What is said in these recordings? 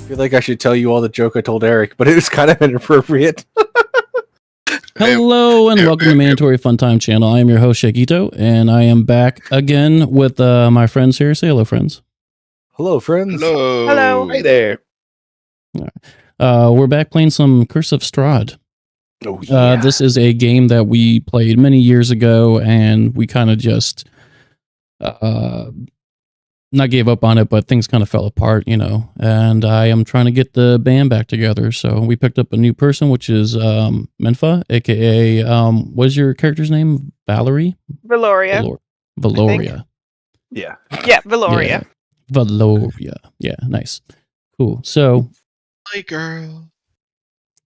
feel like I should tell you all the joke I told Eric, but it was kind of inappropriate. Hello and welcome to Mandatory Fun Time channel. I am your host Shakito, and I am back again with my friends here. Say hello, friends. Hello, friends. Hello. Hi there. We're back playing some Curse of Strahd. Oh, yeah. This is a game that we played many years ago, and we kind of just not gave up on it, but things kind of fell apart, you know. And I am trying to get the band back together, so we picked up a new person, which is Menfa, aka what is your character's name? Valerie? Valoria. Valoria. Yeah. Yeah, Valoria. Yeah. Valoria. Yeah, nice. Cool. So, Hi, girl.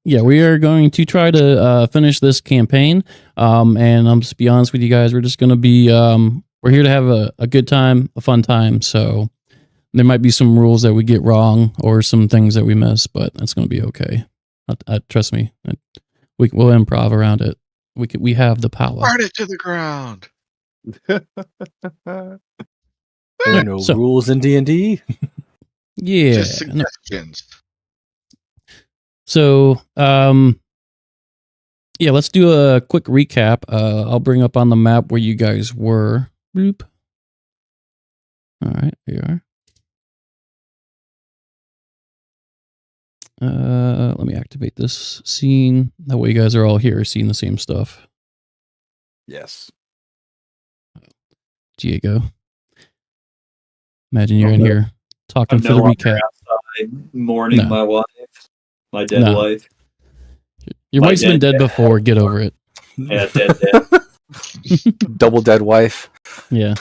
yeah, we are going to try to finish this campaign. And I'm just be honest with you guys, we're just going to be, we're here to have a good time, a fun time. So there might be some rules that we get wrong or some things that we miss, but that's going to be okay. Trust me, we'll improv around it. We have the power. Burn it to the ground. There are no rules in D&D. Yeah. Just suggestions. So, yeah, let's do a quick recap. I'll bring up on the map where you guys were. Boop. All right, here you are. Let me activate this scene. That way you guys are all here seeing the same stuff. Yes. Diego. Imagine you're in here talking for the recap. Outside mourning my wife, my dead wife. Your wife's been dead before. Get over it. Yeah, dead. Double dead wife. Yeah.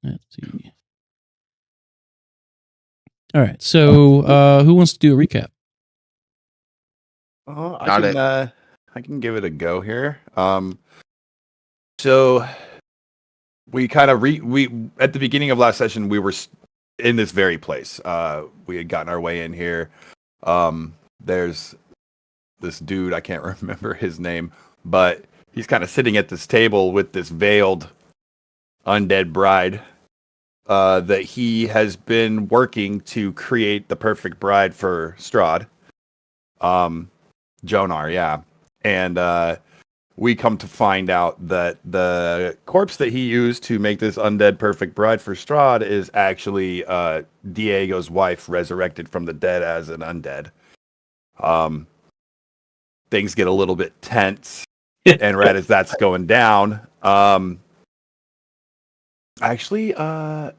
Let's see. All right. So, who wants to do a recap? I can give it a go here. So we kind of we at the beginning of last session we were in this very place. We had gotten our way in here. There's this dude, I can't remember his name, but he's kind of sitting at this table with this veiled undead bride that he has been working to create the perfect bride for Strahd. Jonar, yeah. And we come to find out that the corpse that he used to make this undead perfect bride for Strahd is actually Diego's wife resurrected from the dead as an undead. Things get a little bit tense, and right as that's going down, and Strahd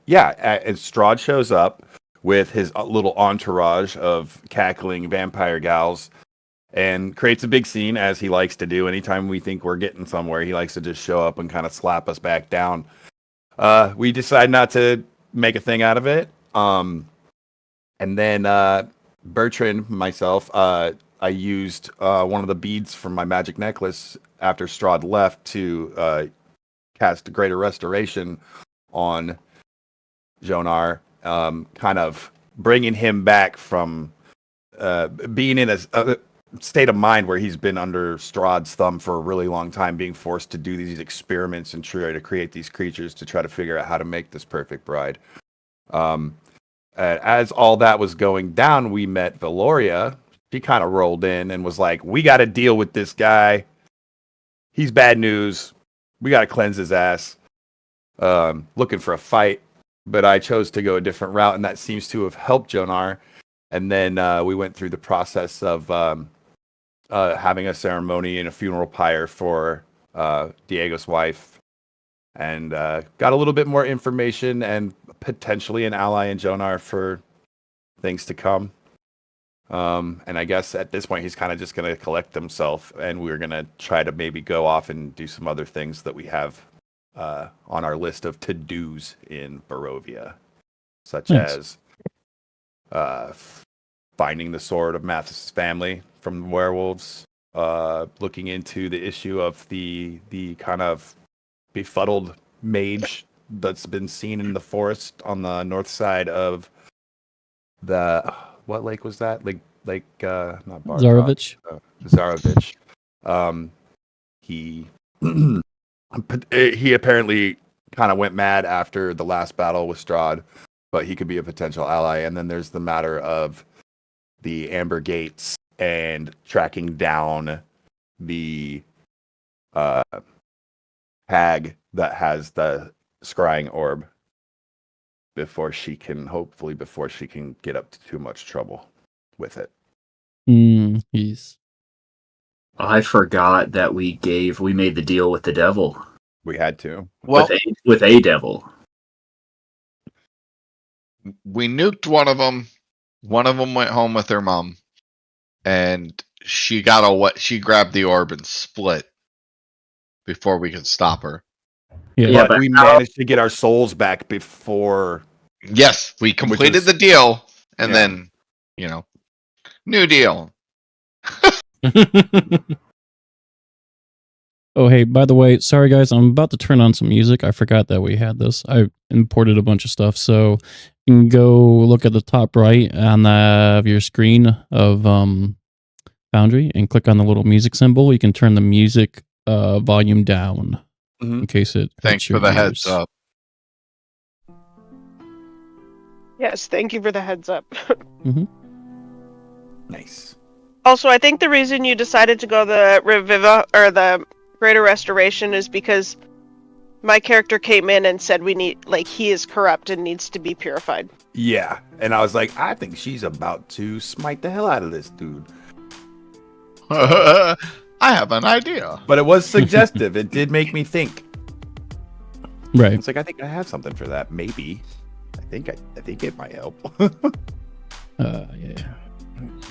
shows up with his little entourage of cackling vampire gals and creates a big scene, as he likes to do. Anytime we think we're getting somewhere, he likes to just show up and kind of slap us back down. We decide not to make a thing out of it. And then Bertrand, myself, I used one of the beads from my magic necklace after Strahd left to cast Greater Restoration on Jonar, kind of bringing him back from being in a state of mind where he's been under Strahd's thumb for a really long time, being forced to do these experiments and try to create these creatures to try to figure out how to make this perfect bride. As all that was going down, we met Valoria. She kind of rolled in and was like, we got to deal with this guy. He's bad news. We got to cleanse his ass. Looking for a fight. But I chose to go a different route, and that seems to have helped Jonar. And then we went through the process of having a ceremony and a funeral pyre for Diego's wife, and got a little bit more information and potentially an ally in Jonar for things to come. And I guess at this point he's kind of just going to collect himself, and we're going to try to maybe go off and do some other things that we have on our list of to-dos in Barovia, such as finding the sword of Mathis' family from the werewolves, looking into the issue of the kind of befuddled mage that's been seen in the forest on the north side of the what lake was that? Lake not Bar Zarovich. Zarovich. He apparently kind of went mad after the last battle with Strahd, but he could be a potential ally. And then there's the matter of the Amber Gates and tracking down the hag that has the scrying orb before she can get up to too much trouble with it. Yes. I forgot that we made the deal with the devil. We had to. Well, with a devil. we nuked one of them. One of them went home with her mom, and she grabbed the orb and split before we could stop her. Yeah. But we managed to get our souls back before. Yes, we completed the deal, and then, new deal. Oh, hey, by the way, sorry guys, I'm about to turn on some music. I forgot that we had this. I imported a bunch of stuff, so you can go look at the top right on of your screen of Foundry and click on the little music symbol. You can turn the music volume down in case it. Thanks for the heads up. Yes, thank you for the heads up. Nice. Also, I think the reason you decided to go the Reviva or the Greater Restoration is because my character came in and said he is corrupt and needs to be purified. Yeah, and I was like, I think she's about to smite the hell out of this dude. I have an idea. But it was suggestive. It did make me think. Right. It's like, I think I have something for that. Maybe. I think it might help. Yeah.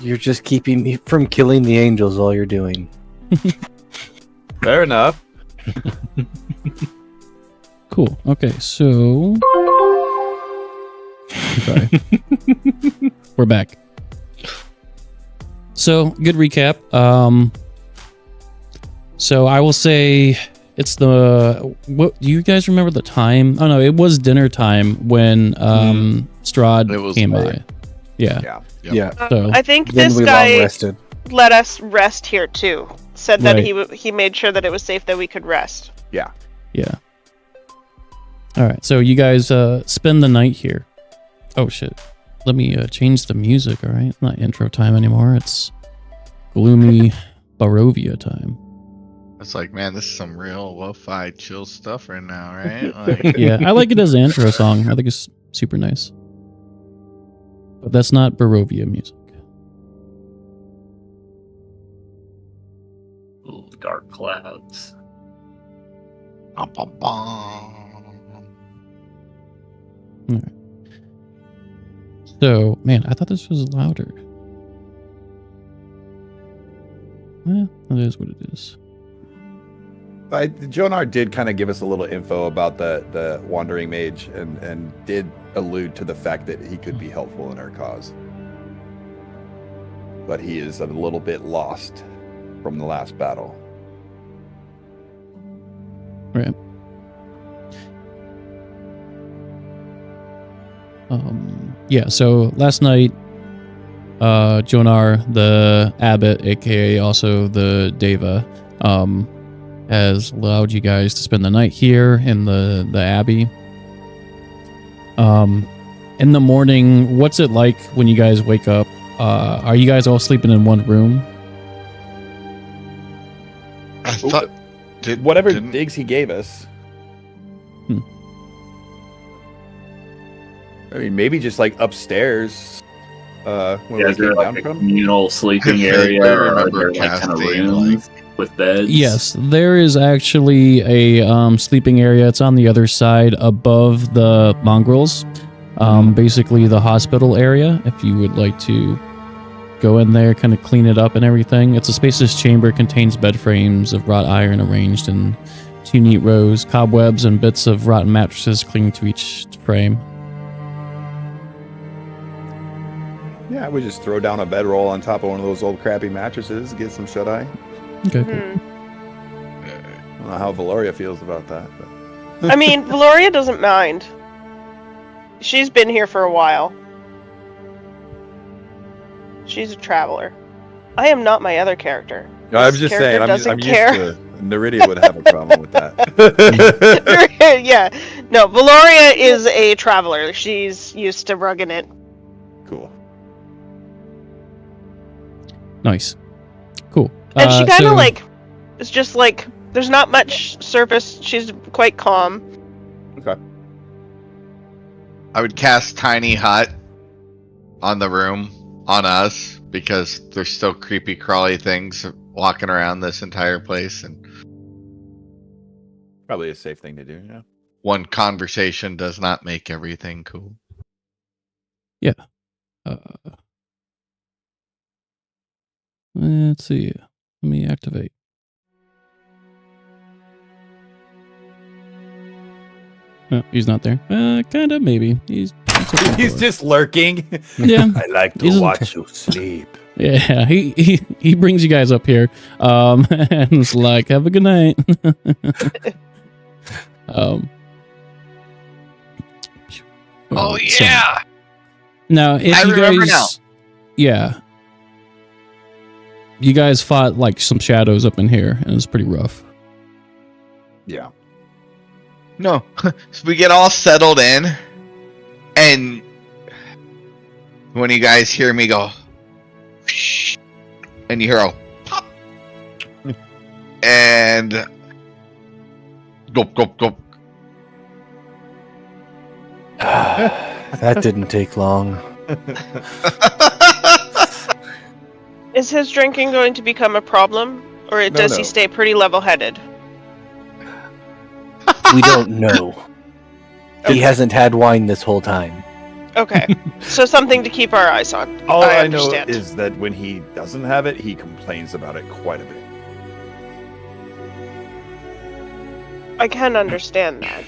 You're just keeping me from killing the angels. All you're doing. Fair enough. Cool. Okay, so sorry. We're back. So, good recap. So I will say it's what do you guys remember the time? Oh no, it was dinner time when Strahd came by. Yeah. So I think then this we guy long rested. let us rest here too. Said that Right. he made sure that it was safe that we could rest. Yeah. All right, so you guys spend the night here. Oh shit! Let me change the music. All right, not intro time anymore. It's gloomy Barovia time. It's like, man, this is some real lo-fi chill stuff right now, right? Like, Yeah, I like it as an intro song. I think it's super nice. But that's not Barovia music. Ooh, dark clouds. bum, bum, bum. So, man, I thought this was louder. It is what it is. Jonar did kind of give us a little info about the Wandering Mage and did allude to the fact that he could be helpful in our cause. But he is a little bit lost from the last battle. Right. Yeah, so last night, Jonar, the abbot, aka also the Deva, has allowed you guys to spend the night here in the Abbey. In the morning, what's it like when you guys wake up? Are you guys all sleeping in one room? I thought Whatever didn't- digs he gave us. I mean, maybe just like upstairs. When we Is there came down like a from. communal sleeping I area, or are remember there like kind of casting, rooms with beds? Yes, there is actually a sleeping area. It's on the other side above the mongrels. Basically the hospital area, if you would like to go in there, kind of clean it up and everything. It's a spacious chamber, contains bed frames of wrought iron arranged in 2 neat rows, cobwebs and bits of rotten mattresses clinging to each frame. Yeah, we just throw down a bedroll on top of one of those old crappy mattresses, get some shut-eye. Okay, cool. I don't know how Valoria feels about that. But. I mean, Valoria doesn't mind. She's been here for a while. She's a traveler. I am not my other character. I'm This just character saying, I'm doesn't used care. to Neridia would have a problem with that. Yeah, No, Valoria is a traveler. She's used to rugging it. Cool. Nice. Cool. And she kind of so- like, it's just like, there's not much surface. She's quite calm. Okay. I would cast Tiny Hut on the room, on us, because there's still creepy crawly things walking around this entire place, and Probably a safe thing to do. Yeah. one conversation does not make everything cool. Let's see. Let me activate. Oh, he's not there. Kind of, maybe. He's He's just lurking. Yeah. I like to He's- watch you sleep. Yeah, he brings you guys up here. And it's like, have a good night. Oh so- yeah! Now, if I you remember guys, now. yeah, you guys fought like some shadows up in here, and it was pretty rough. Yeah. No, so we get all settled in, and when you guys hear me go, "Shh," and you hear a pop, and gulp, gulp, gulp. That didn't take long. Is his drinking going to become a problem, or No, does no. he stay pretty level-headed? We don't know. He hasn't had wine this whole time. Okay, so something to keep our eyes on. All I know understand. is that when he doesn't have it, he complains about it quite a bit. I can understand that.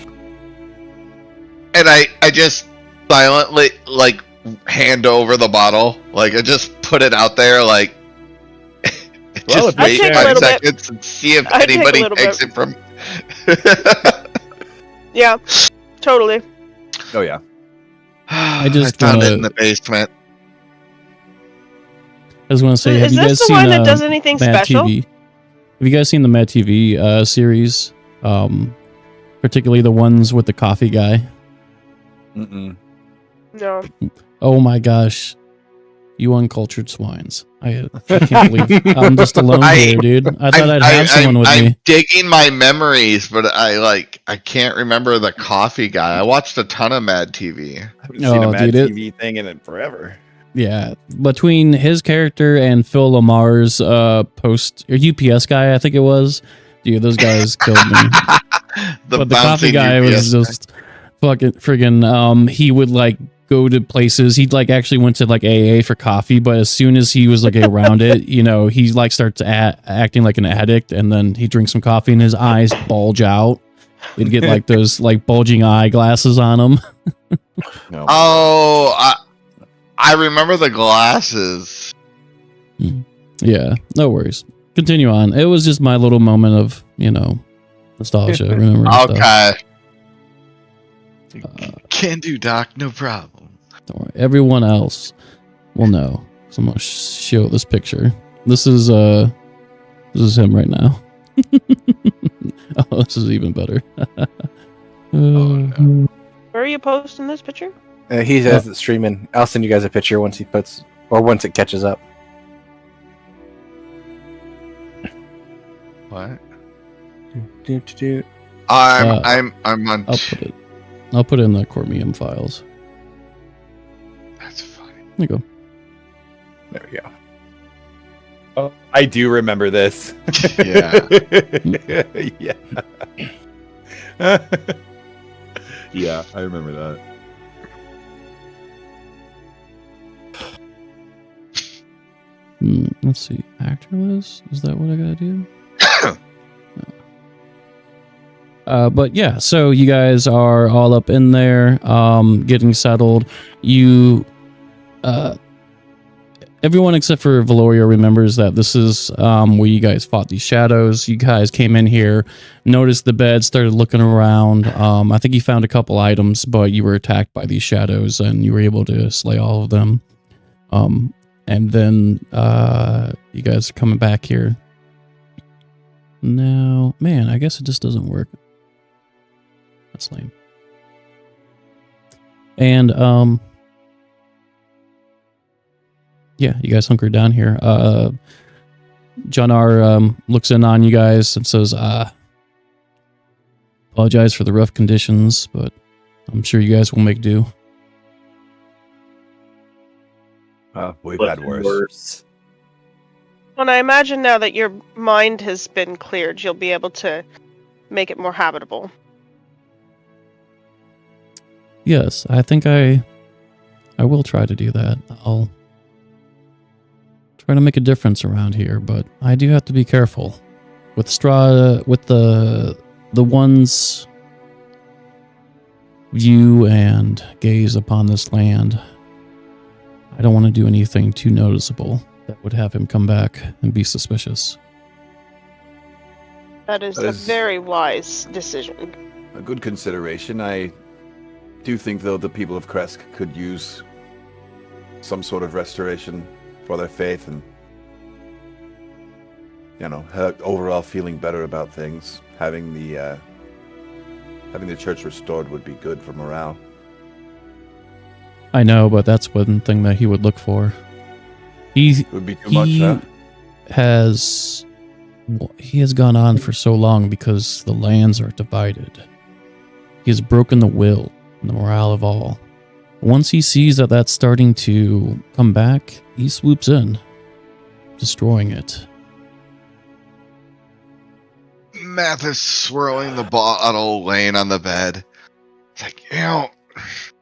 And I just silently, like, hand over the bottle. Like, I just put it out there, like, Well, just if you wait take a 5 little bit. seconds and see if I'd take a anybody little takes bit. it from... Yeah, totally. Oh yeah. I just found it wanna- in the basement. I just want to say, have Is you this guys the seen one that does anything Mad special? TV? Have you guys seen the Mad TV series? Particularly the ones with the coffee guy. Mm-mm. No. Oh my gosh, you uncultured swines! I can't believe I'm just alone here, dude. I thought I'd have someone with I'm me. digging my memories, but I can't remember the coffee guy. I watched a ton of Mad TV. I haven't seen Oh, a Mad dude, TV thing in it forever. Yeah, between his character and Phil Lamar's post or UPS guy, I think it was. Dude, those guys killed me. But the coffee bouncing guy was UPS just fucking friggin'. He would like go to places. He'd like actually went to like AA for coffee, but as soon as he was like around it, you know, he like starts acting like an addict, and then he drinks some coffee and his eyes bulge out. He'd get like those like bulging eyeglasses on him. No. Oh, I remember the glasses. Yeah, no worries. Continue on. It was just my little moment of, you know, nostalgia. Remember? Okay. Can do, Doc. No problem. Don't worry. Everyone else will know. So I'm gonna show this picture. This is him right now. Oh, this is even better. no. Where are you posting this picture? He has it streaming. I'll send you guys a picture once he puts, or once it catches up. What? Do. I'm on. I'll put it in the Chromium files. That's funny. There you go. There we go. Oh, I do remember this. Yeah. Yeah. Yeah, I remember that. Let's see. Actor list? Is that what I gotta do? But yeah, so you guys are all up in there, getting settled. You, everyone except for Valoria remembers that this is where you guys fought these shadows. You guys came in here, noticed the bed, started looking around. I think you found a couple items, but you were attacked by these shadows, and you were able to slay all of them. And then you guys are coming back here. No, man, I guess it just doesn't work. That's lame. And yeah, you guys hunker down here. John R. Looks in on you guys and says, apologize for the rough conditions, but I'm sure you guys will make do. We've had worse. Well, I imagine now that your mind has been cleared, you'll be able to make it more habitable. Yes, I think I will try to do that. I'll try to make a difference around here, but I do have to be careful with Strahd, with the ones view and gaze upon this land. I don't want to do anything too noticeable that would have him come back and be suspicious. That is a very wise decision. A good consideration. I do think, though, the people of Krezk could use some sort of restoration for their faith and, overall feeling better about things. Having the church restored would be good for morale. I know, but that's one thing that he would look for. It would be too much, huh? He has gone on for so long because the lands are divided. He has broken the will and the morale of all. Once he sees that that's starting to come back, he swoops in, destroying it. Math is swirling the bottle, laying on the bed. It's like,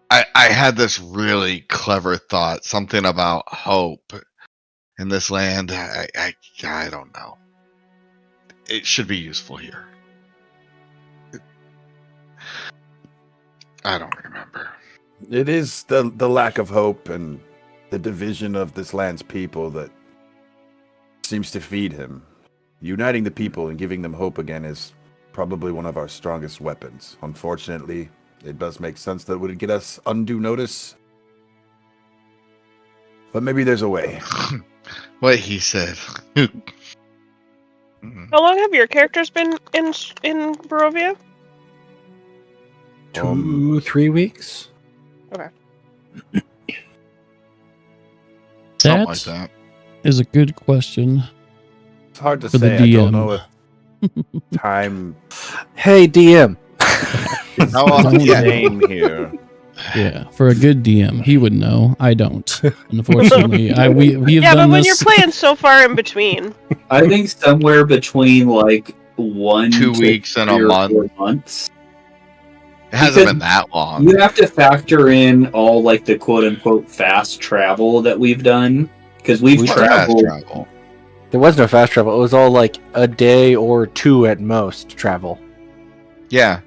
I had this really clever thought, something about hope in this land. I don't know. It should be useful here. I don't remember. It is the lack of hope and the division of this land's people that seems to feed him. Uniting the people and giving them hope again is probably one of our strongest weapons. Unfortunately, it does make sense that it would get us undue notice. But maybe there's a way. What he said. How long have your characters been in Barovia? 2-3 weeks. Okay. Something like that. Is a good question. It's hard to For say. the I DM. don't know if time Hey, DM. How often? the name here. Yeah, for a good DM, he would know. I don't. Unfortunately, we have Yeah, done but when this. you're playing so far in between. I think somewhere between like 1 2 to weeks and 3 a or month. 4 months. It hasn't Because been that long. You have to factor in all like the quote unquote fast travel that we've done. Because we've Fast traveled. travel. There was no fast travel. It was all like a day or 2 at most travel. Yeah.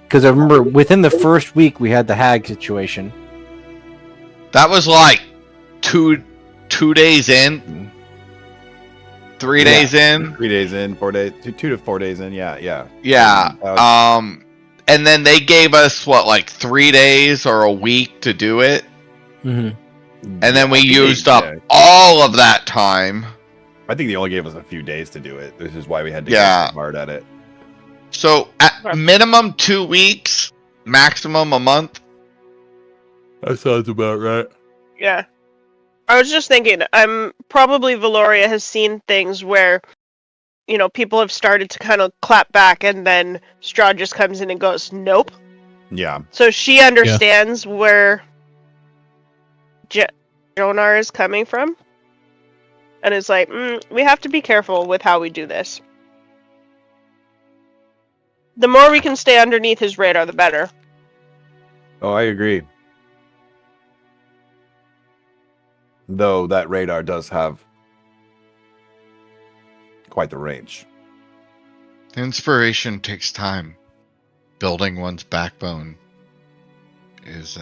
Because I remember within the first week we had the hag situation. That was like two days in. 3 days in. 3 days in, 4 days, 2 to 4 days in. Yeah. Yeah. And then they gave us like 3 days or a week to do it. Mm-hmm. And then we used up all of that time. I think they only gave us a few days to do it. This is why we had to Yeah. get so hard at it. So at minimum 2 weeks, maximum a month. That sounds about right. Yeah. I was just thinking, probably Valoria has seen things where, people have started to kind of clap back and then Strahd just comes in and goes, nope. Yeah. So she understands where Jonar is coming from. And is like, we have to be careful with how we do this. The more we can stay underneath his radar, the better. Oh, I agree. Though that radar does have quite the range. Inspiration takes time. Building one's backbone is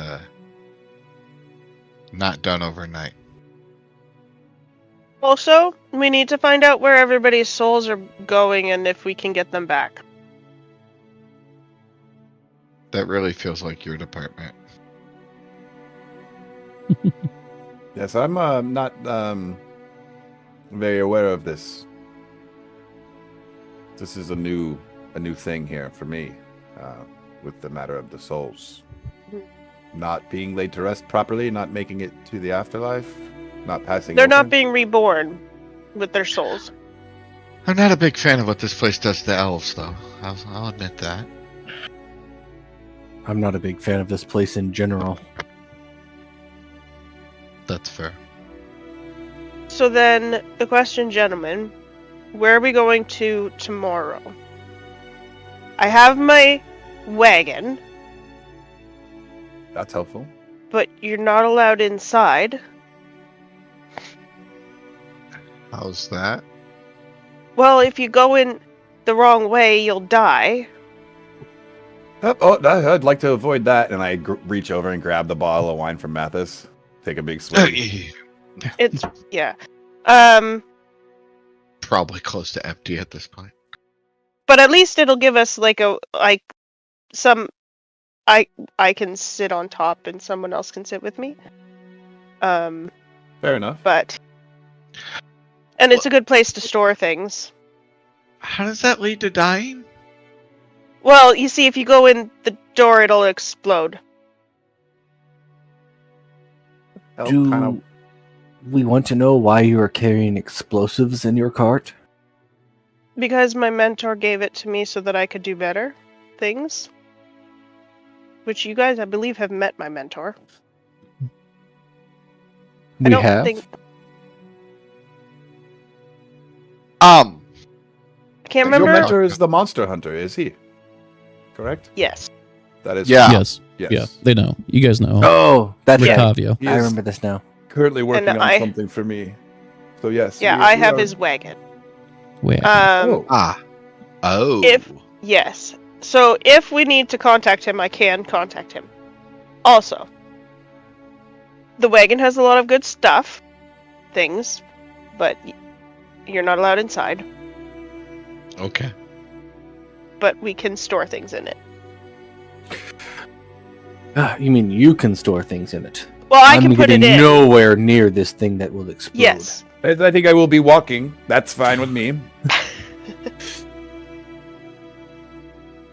not done overnight. Also, we need to find out where everybody's souls are going and if we can get them back. That really feels like your department. Yes, I'm not very aware of this. This is a new thing here for me with the matter of the souls. not being laid to rest properly, not making it to the afterlife, not passing. They're over? not being reborn with their souls. I'm not a big fan of what this place does to elves, though. I'll admit that. I'm not a big fan of this place in general. That's fair. So then, the question, gentlemen, where are we going to tomorrow? I have my wagon, That's helpful. but you're not allowed inside. How's that? Well, if you go in the wrong way, you'll die. I'd like to avoid that, and I reach over and grab the bottle of wine from Mathis. Take a big swig. It's yeah. Probably close to empty at this point. But at least it'll give us some. I can sit on top and someone else can sit with me. Fair enough. And it's a good place to store things. How does that lead to dying? Well, you see, if you go in the door, it'll explode. Do we want to know why you are carrying explosives in your cart? Because my mentor gave it to me so that I could do better things. Which you guys, I believe, have met my mentor. We have. I can't Your remember. mentor is the monster hunter, is he? Correct? Yes. That is. Yeah. Yes. Yes. Yeah, they know. You guys know. Oh, that's right. Ricavio. He I is remember this now. currently working And on something for me. So yes. Yeah, I have his wagon. Where? Oh. Yes. So if we need to contact him, I can contact him. Also, the wagon has a lot of good stuff, things, but you're not allowed inside. Okay. But we can store things in it. You mean you can store things in it? Well, I I'm can put it getting in. nowhere near this thing that will explode. Yes. I think I will be walking. That's fine with me.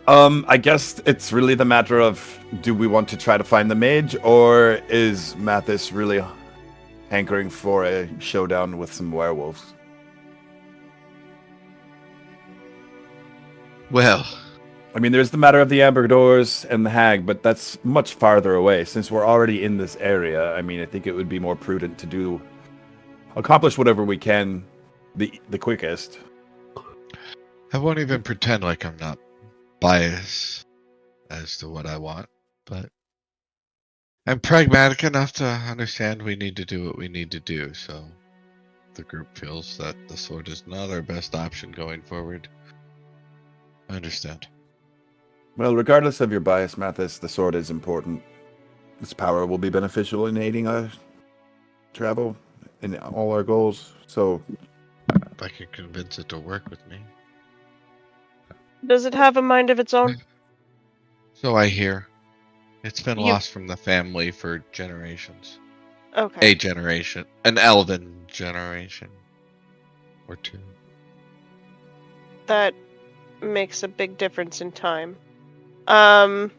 I guess it's really the matter of, do we want to try to find the mage, or is Mathis really hankering for a showdown with some werewolves? Well, I mean, there's the matter of the amber doors and the hag, but that's much farther away. Since we're already in this area, I mean, I think it would be more prudent to accomplish whatever we can the quickest. I won't even pretend like I'm not biased as to what I want, but I'm pragmatic enough to understand we need to do what we need to do, so the group feels that the sword is not our best option going forward. I understand. Well, regardless of your bias, Mathis, the sword is important. Its power will be beneficial in aiding our travel in all our goals, so... If I can convince it to work with me. Does it have a mind of its own? So I hear. It's been lost from the family for generations. Okay. A generation. An elven generation. Or two. That makes a big difference in time. Do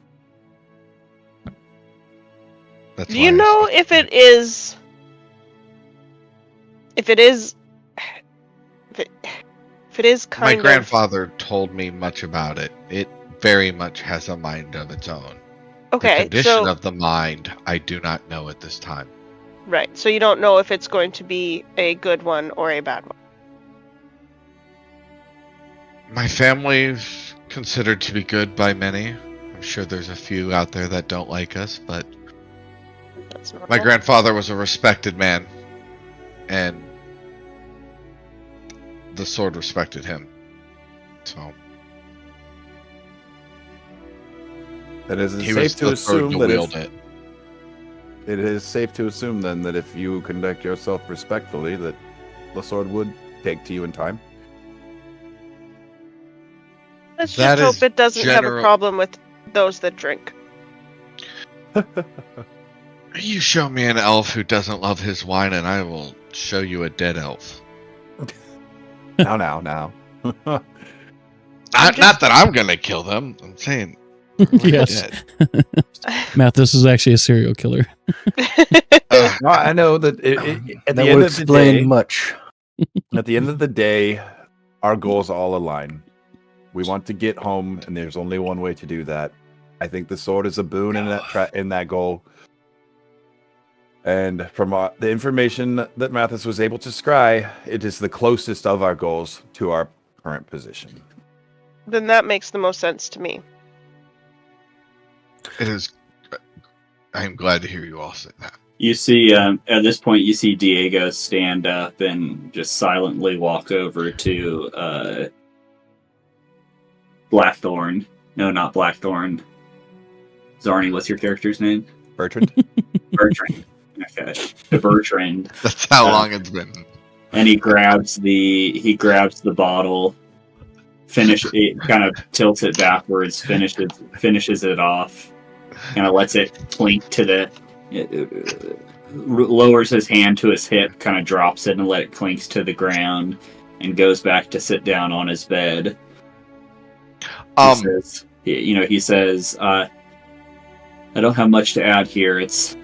you know if it is kind My grandfather told me much about it. It very much has a mind of its own. Okay, the condition so of the mind, I do not know at this time. right, so you don't know if it's going to be a good one or a bad one. My family's considered to be good by many. I'm sure there's a few out there that don't like us, but That's normal. my grandfather was a respected man, and the sword respected him. So It is he safe was to the sword assume to that wield it. it is safe to assume then that if you conduct yourself respectfully, that the sword would take to you in time. Let's That just is hope it doesn't have a general- problem with those that drink. You show me an elf who doesn't love his wine, and I will show you a dead elf. now. Not that I'm gonna kill them. I'm saying Yes. Mathis is actually a serial killer. No, I know that at That the end would of the explain day, much. at the end of the day, our goals all align. We want to get home, and there's only one way to do that. I think the sword is a boon in that goal. And from the information that Mathis was able to scry, it is the closest of our goals to our current position. Then that makes the most sense to me. It is. I'm glad to hear you all say that. You see, at this point, you see Diego stand up and just silently walk over to Blackthorn. No, not Blackthorn. Zarni, what's your character's name? Bertrand? Bertrand. Okay. To Bertrand. That's how long it's been. And he grabs the bottle, kind of tilts it backwards, finishes it off, kind of lets it clink to lowers his hand to his hip, kind of drops it and let it clinks to the ground, and goes back to sit down on his bed. He says, I don't have much to add here. It's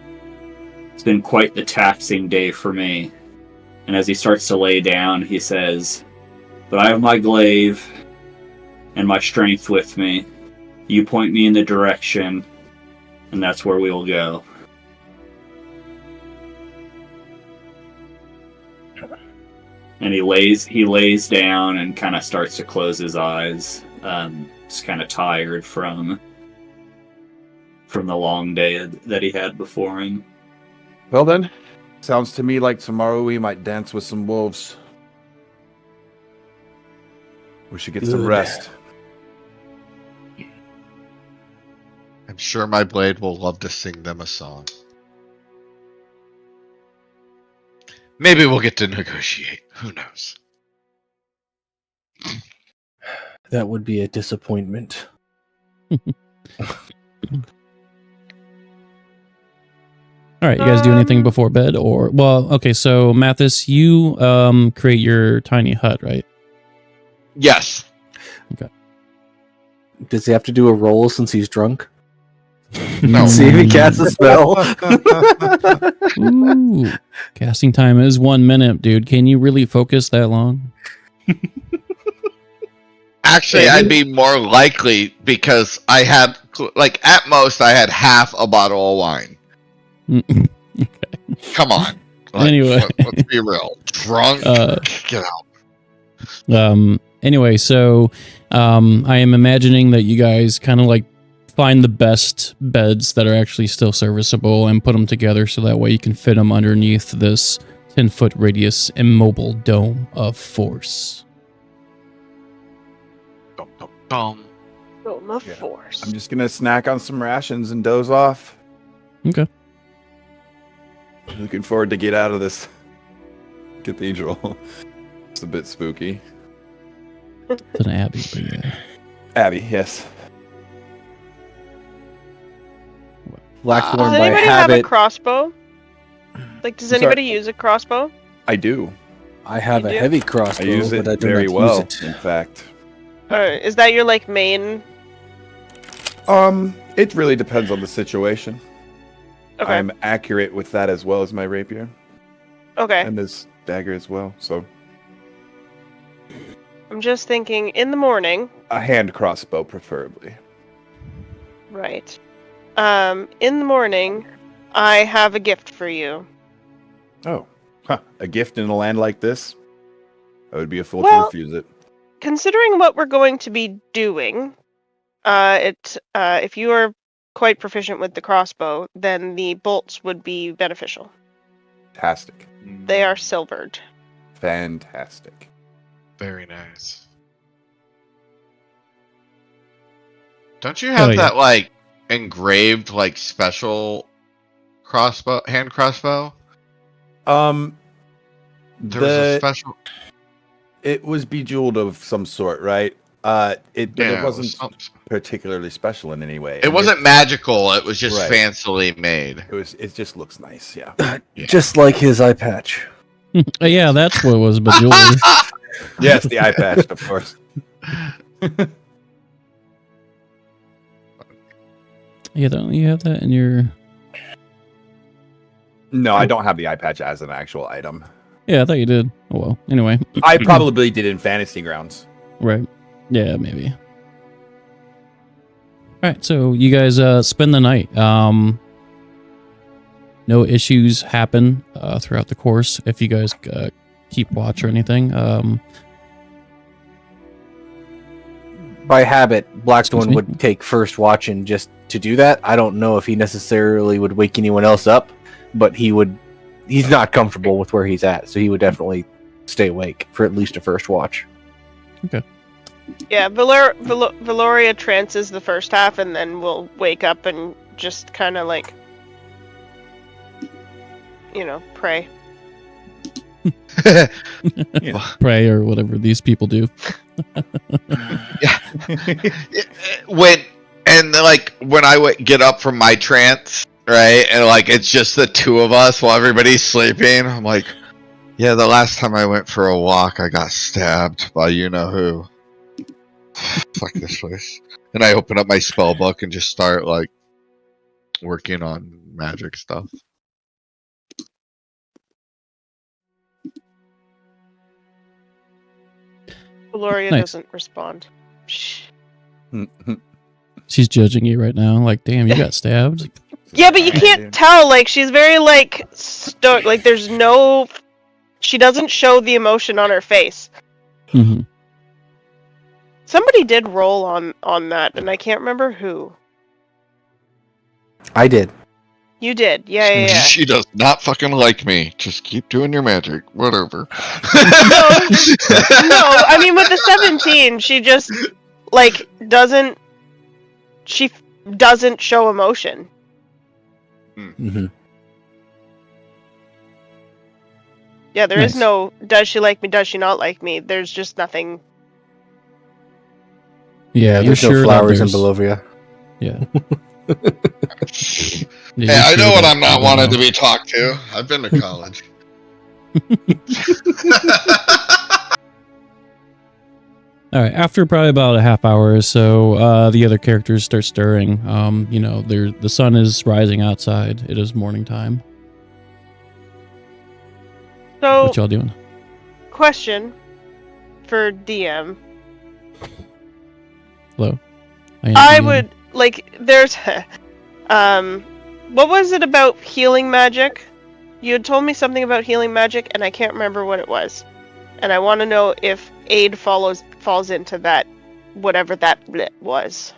been quite the taxing day for me. And as he starts to lay down, he says, but I have my glaive and my strength with me. You point me in the direction, and that's where we will go. And he lays down and kind of starts to close his eyes. Just kind of tired from the long day that he had before him. Well then, sounds to me like tomorrow we might dance with some wolves. We should get some rest. I'm sure my blade will love to sing them a song. Maybe we'll get to negotiate. Who knows? That would be a disappointment. All right, you guys do anything before bed, or okay? So Mathis, you create your tiny hut, right? Yes. Okay. Does he have to do a roll since he's drunk? No. See if he casts a spell. Ooh, casting time is 1 minute, dude. Can you really focus that long? Actually, I'd be more likely because I had, at most, I had half a bottle of wine. Okay. Come on. Anyway. Let's be real. Drunk? Get out. Anyway, so I am imagining that you guys kind of find the best beds that are actually still serviceable and put them together so that way you can fit them underneath this 10-foot radius immobile dome of force. Dome of force. I'm just gonna snack on some rations and doze off. Okay. Looking forward to get out of this cathedral. It's a bit spooky. It's an Abbey, but yeah. Abbey, yes. Blackthorn Does by anybody have a habit. Crossbow? Does anybody use a crossbow? I do. I have You a do? heavy crossbow, I use it but I do very not well, use it. in fact. Is that your main? It really depends on the situation. Okay. I'm accurate with that as well as my rapier. Okay. And this dagger as well, so. I'm just thinking in the morning. A hand crossbow, preferably. Right. In the morning, I have a gift for you. Oh. Huh. A gift in a land like this? I would be a fool to Well, refuse it. Considering what we're going to be doing, if you are quite proficient with the crossbow, then the bolts would be beneficial. Fantastic. They are silvered. Fantastic. Very nice. Don't you have yeah. that, engraved, special crossbow, hand crossbow? There was a special... It was bejeweled of some sort, right? It wasn't particularly special in any way. It wasn't magical. It was just Right. fancily made. It just looks nice, yeah. Just like his eye patch. Yeah, that's what was bejeweled. Yes, the eye patch, of course. Yeah, don't you have that in your? No, I don't have the eye patch as an actual item. Yeah, I thought you did. Oh well. Anyway, I probably did in Fantasy Grounds. right. Yeah, maybe. All right, so you guys spend the night. No issues happen throughout the course if you guys keep watch or anything. By habit, Excuse Blackstone me? would take first watch, and just to do that, I don't know if he necessarily would wake anyone else up, but he would. He's not comfortable with where he's at, so he would definitely stay awake for at least a first watch. Yeah, Valoria trances the first half, and then we'll wake up and just kind of like, pray. Pray or whatever these people do. Yeah. when I would get up from my trance, right, and like it's just the two of us while everybody's sleeping, I'm like, yeah, the last time I went for a walk, I got stabbed by you know who. Fuck this place. And I open up my spell book and just start like working on magic stuff. Valoria Nice. doesn't respond. Shh. She's judging you right now. Like, damn, you got stabbed. Yeah, but you can't tell. Like, she's very like stoic. Like, there's no. She doesn't show the emotion on her face. Mm-hmm. Somebody did roll on that, and I can't remember who. I did. You did, yeah. She does not fucking like me. Just keep doing your magic. Whatever. No, I mean with the 17, she just like doesn't. She doesn't show emotion. Mm-hmm. Yeah, there is Nice. no. Does she like me? Does she not like me? There's just nothing. Yeah, you're There's sure no that flowers in there's- Balovia. Yeah. Hey, I know what I'm not wanted to be talked to. I've been to college. All right. After probably about a half hour or so, the other characters start stirring. The sun is rising outside. It is morning time. So, What y'all doing? question for DM. Hello. am I DM. would like. There's, what was it about healing magic? You had told me something about healing magic, and I can't remember what it was. And I want to know if aid falls into that, whatever that blit was.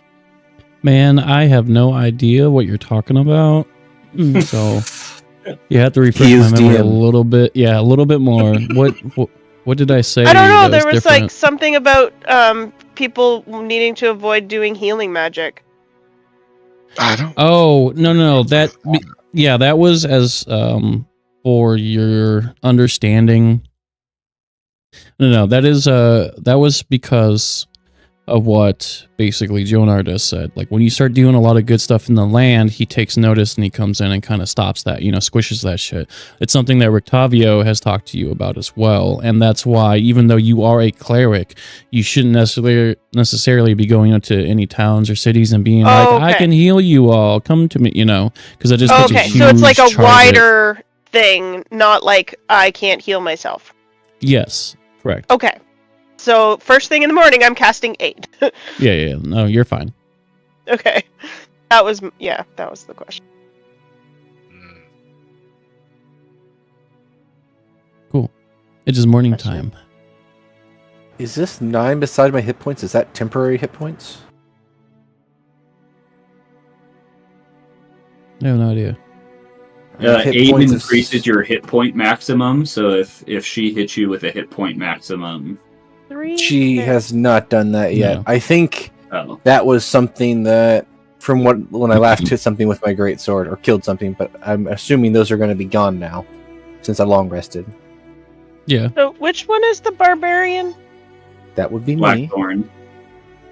Man, I have no idea what you're talking about. So you have to refresh He my is memory a DM. little bit. Yeah, a little bit more. What did I say? I don't know. that There was different? like something about people needing to avoid doing healing magic. I don't. Oh no, that was as for your understanding. No, that was because of what basically Jonar just said. Like when you start doing a lot of good stuff in the land, he takes notice and he comes in and kind of stops that, squishes that shit. It's something that Rictavio has talked to you about as well, and that's why even though you are a cleric, you shouldn't necessarily be going into any towns or cities and being like, I Okay. can heal you all, come to me, because that just puts a Okay, huge so it's like a target. wider thing, not like I can't heal myself. Yes, correct. Okay. So first thing in the morning, I'm casting aid. Yeah. No, you're fine. Okay. That was the question. Cool. It is morning Question. time. Is this 9 beside my hit points? Is that temporary hit points? I have no idea. Hit Aid points increases your hit point maximum, so if she hits you with a hit point maximum, 3. She has not done that yet. No. I think oh, that was something that, from when I last hit something with my great sword or killed something, but I'm assuming those are going to be gone now, since I long rested. Yeah. So which one is the barbarian? That would be me. Blackthorn.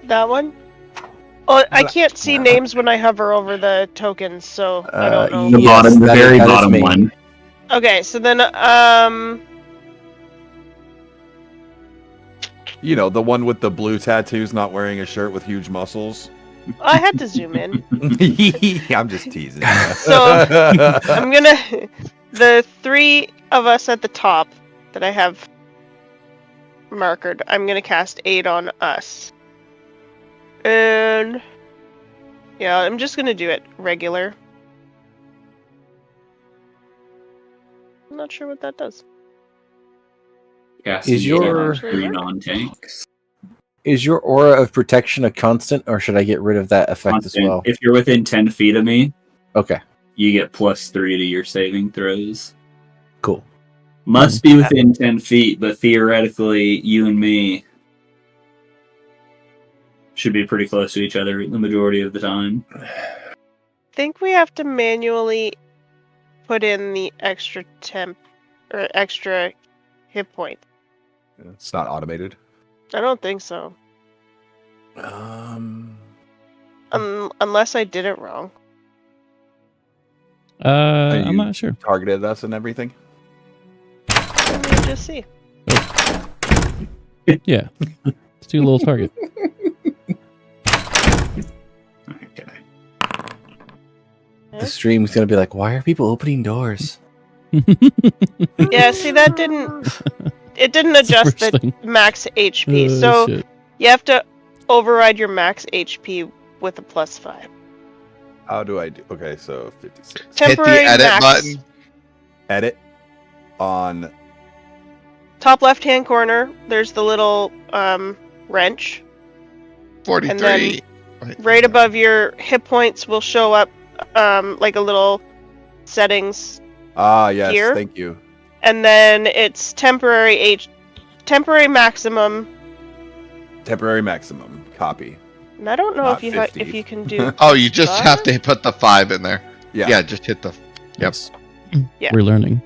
That one? Oh, I can't see names when I hover over the tokens, so I don't know. The Yes, bottom, the that- very that is bottom me. one. Okay, so then The one with the blue tattoos, not wearing a shirt with huge muscles. I had to zoom in. I'm just teasing. So, I'm gonna... The 3 of us at the top that I have markered, I'm gonna cast Aid on us. And... yeah, I'm just gonna do it regular. I'm not sure what that does. Casting Is your- 3 non-tanks. Is your aura of protection a constant, or should I get rid of that effect as well? If you're within 10 feet of me, Okay, you get +3 to your saving throws. cool. Must be within 10 feet, but theoretically, you and me should be pretty close to each other the majority of the time. I think we have to manually put in the extra temp or extra hit point. It's not automated. I don't think so. Um, Unless I did it wrong. I'm not sure. Targeted us and everything. Let me just see. Yeah. Let's do a little target. Okay. the stream's gonna be like, why are people opening doors? Yeah, see that it didn't adjust first the thing. max HP. Oh, So shit. you have to override your max HP with a +5. How do I do? Okay, so 56. Temporary Hit the edit max. button. Edit on. Top left-hand corner, there's the little wrench. 43. Right above your hit points will show up like a little settings, Ah, yes. Here? Thank you. and then it's temporary maximum. Temporary maximum. Copy. And I don't know Not if you 50. if you can do. Oh, you just Five? have to put the 5 in there. Yeah. Yeah, just hit the. Yep. Yes. Yeah. We're learning.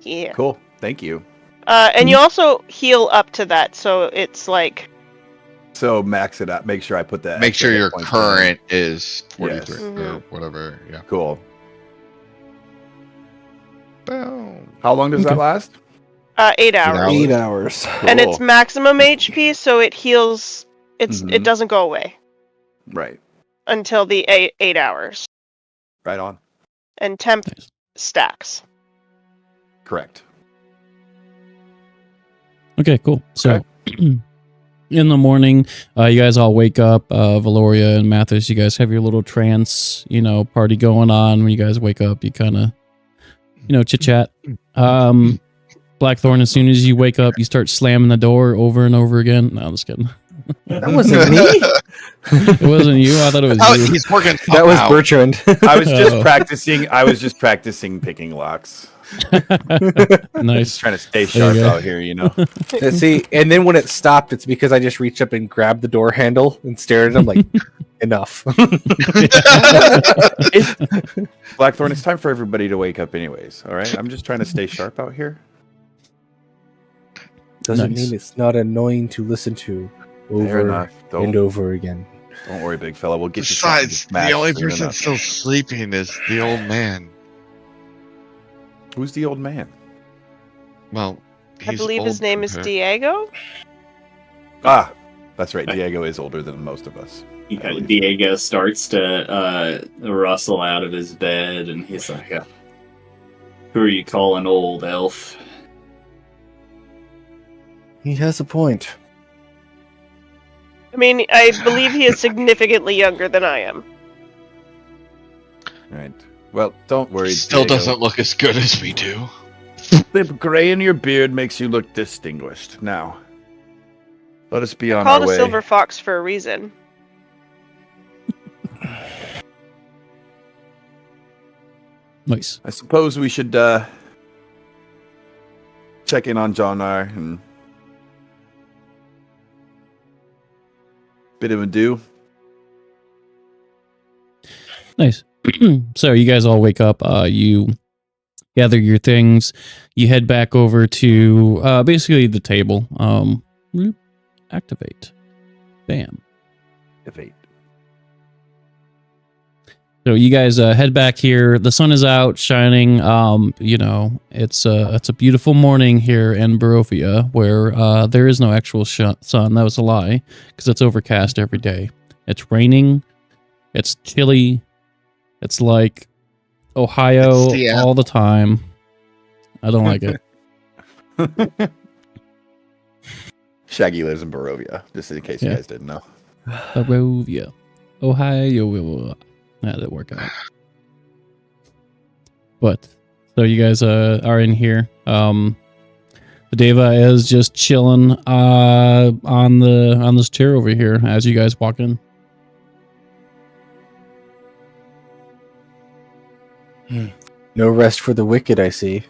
Yeah. Cool. Thank you. And you also heal up to that, so it's like So max it out. Make sure I put that. Make extra sure hit your points in. current is 43 Yes. or Mhm. whatever. Yeah. Cool. Boom. How long does that Okay. last? 8 hours. 8 hours. And it's Cool. maximum HP, so it heals. It Mhm. doesn't go away Right. until the 8 hours, Right on. and temp Nice. stacks. Correct. Okay, cool. So in the morning, you guys all wake up. Valoria and Mathis, you guys have your little trance, party going on. When you guys wake up, you kind of, chit chat. Blackthorn, as soon as you wake up, you start slamming the door over and over again. No, I'm just kidding. That wasn't me. It wasn't you. I thought it was Oh, you. he's working. That was out. Bertrand. I was just Oh. practicing. I was just practicing picking locks. Nice. Just trying to stay There you sharp go. out here, you know. See, and then when it stopped, it's because I just reached up and grabbed the door handle and stared at him like, enough. Blackthorn, it's time for everybody to wake up, anyways. All right, I'm just trying to stay sharp out here. Doesn't Nice. mean it's not annoying to listen to Fair over enough. and over again. Don't worry, big fella. We'll get you something to Besides, smash the only soon person enough. still sleeping is the old man. Who's the old man? Well, I he's believe his old name is compared- Diego. Ah, that's right. Diego is older than most of us. Diego starts to rustle out of his bed, and he's like, "Who are you calling old, elf?" He has a point. I mean, I believe he is significantly younger than I am. Right. Well, don't worry. He still Diego. doesn't look as good as we do. The gray in your beard makes you look distinguished. Now, let us be on Called our a way. silver fox for a reason. Nice. I suppose we should check in on Jonar and bid him adieu. Nice. So you guys all wake up. You gather your things. You head back over to basically the table. Activate. Bam. Evade. So you guys head back here. The sun is out, shining. It's a beautiful morning here in Barovia, where there is no actual sun. That was a lie, because it's overcast every day. It's raining. It's chilly. It's like Ohio It's Seattle. all the time. I don't like it. Shaggy lives in Barovia, just in case you Yeah. guys didn't know. Barovia, Ohio. That didn't work out. But so you guys are in here. Deva is just chilling on this chair over here as you guys walk in. No rest for the wicked, I see.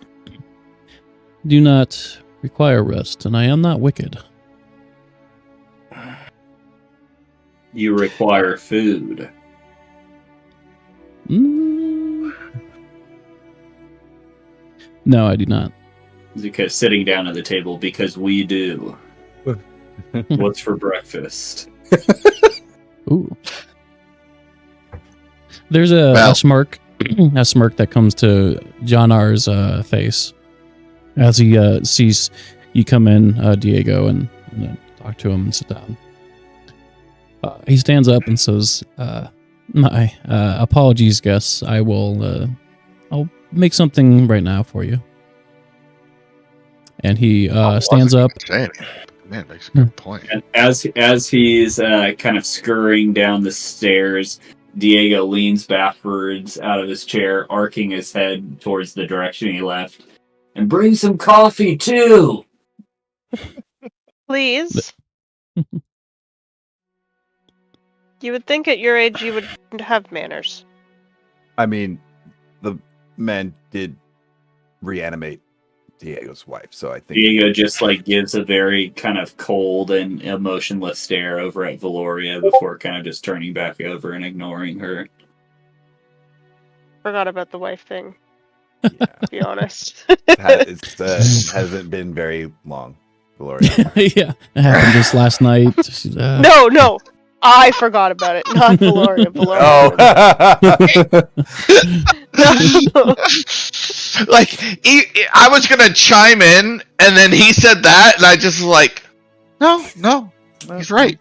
Do not require rest, and I am not wicked. You require food. Mm. No, I do not. Because sitting down at the table, because we do. What's for breakfast? Ooh. There's a smirk, a smirk that comes to John R's face as he sees you come in, Diego, and talk to him and sit down. He stands up and says, "My apologies, guests. I'll make something right now for you." And he stands up. Man, makes a good point. And as he's kind of scurrying down the stairs, Diego leans backwards out of his chair, arcing his head towards the direction he left. And bring some coffee, too! Please. You would think at your age you would have manners. I mean, the man did reanimate Diego's wife, so I think Diego just gives a very kind of cold and emotionless stare over at Valoria before kind of just turning back over and ignoring her. Forgot about the wife thing, yeah, to be honest. it hasn't been very long, Valoria. Yeah, it happened just last night. No. I forgot about it, not Valoria. Oh. No. I was gonna chime in, and then he said that, and I just was like, no, he's right.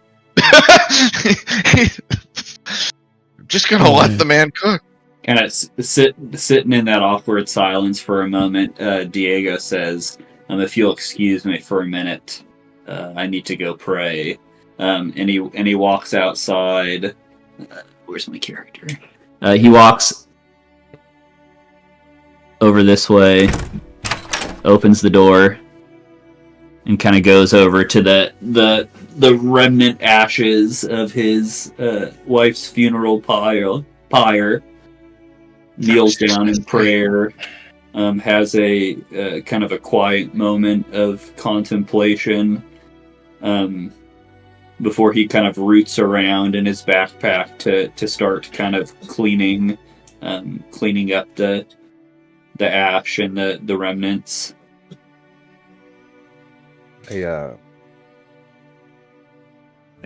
Just gonna let the man cook. Kind of sitting in that awkward silence for a moment, Diego says, if you'll excuse me for a minute, I need to go pray. And he walks outside. Where's my character? He walks over this way, opens the door, and kind of goes over to the remnant ashes of his wife's funeral pyre, kneels down in prayer, has a kind of a quiet moment of contemplation, before he kind of roots around in his backpack to start kind of cleaning up the ash and the remnants. I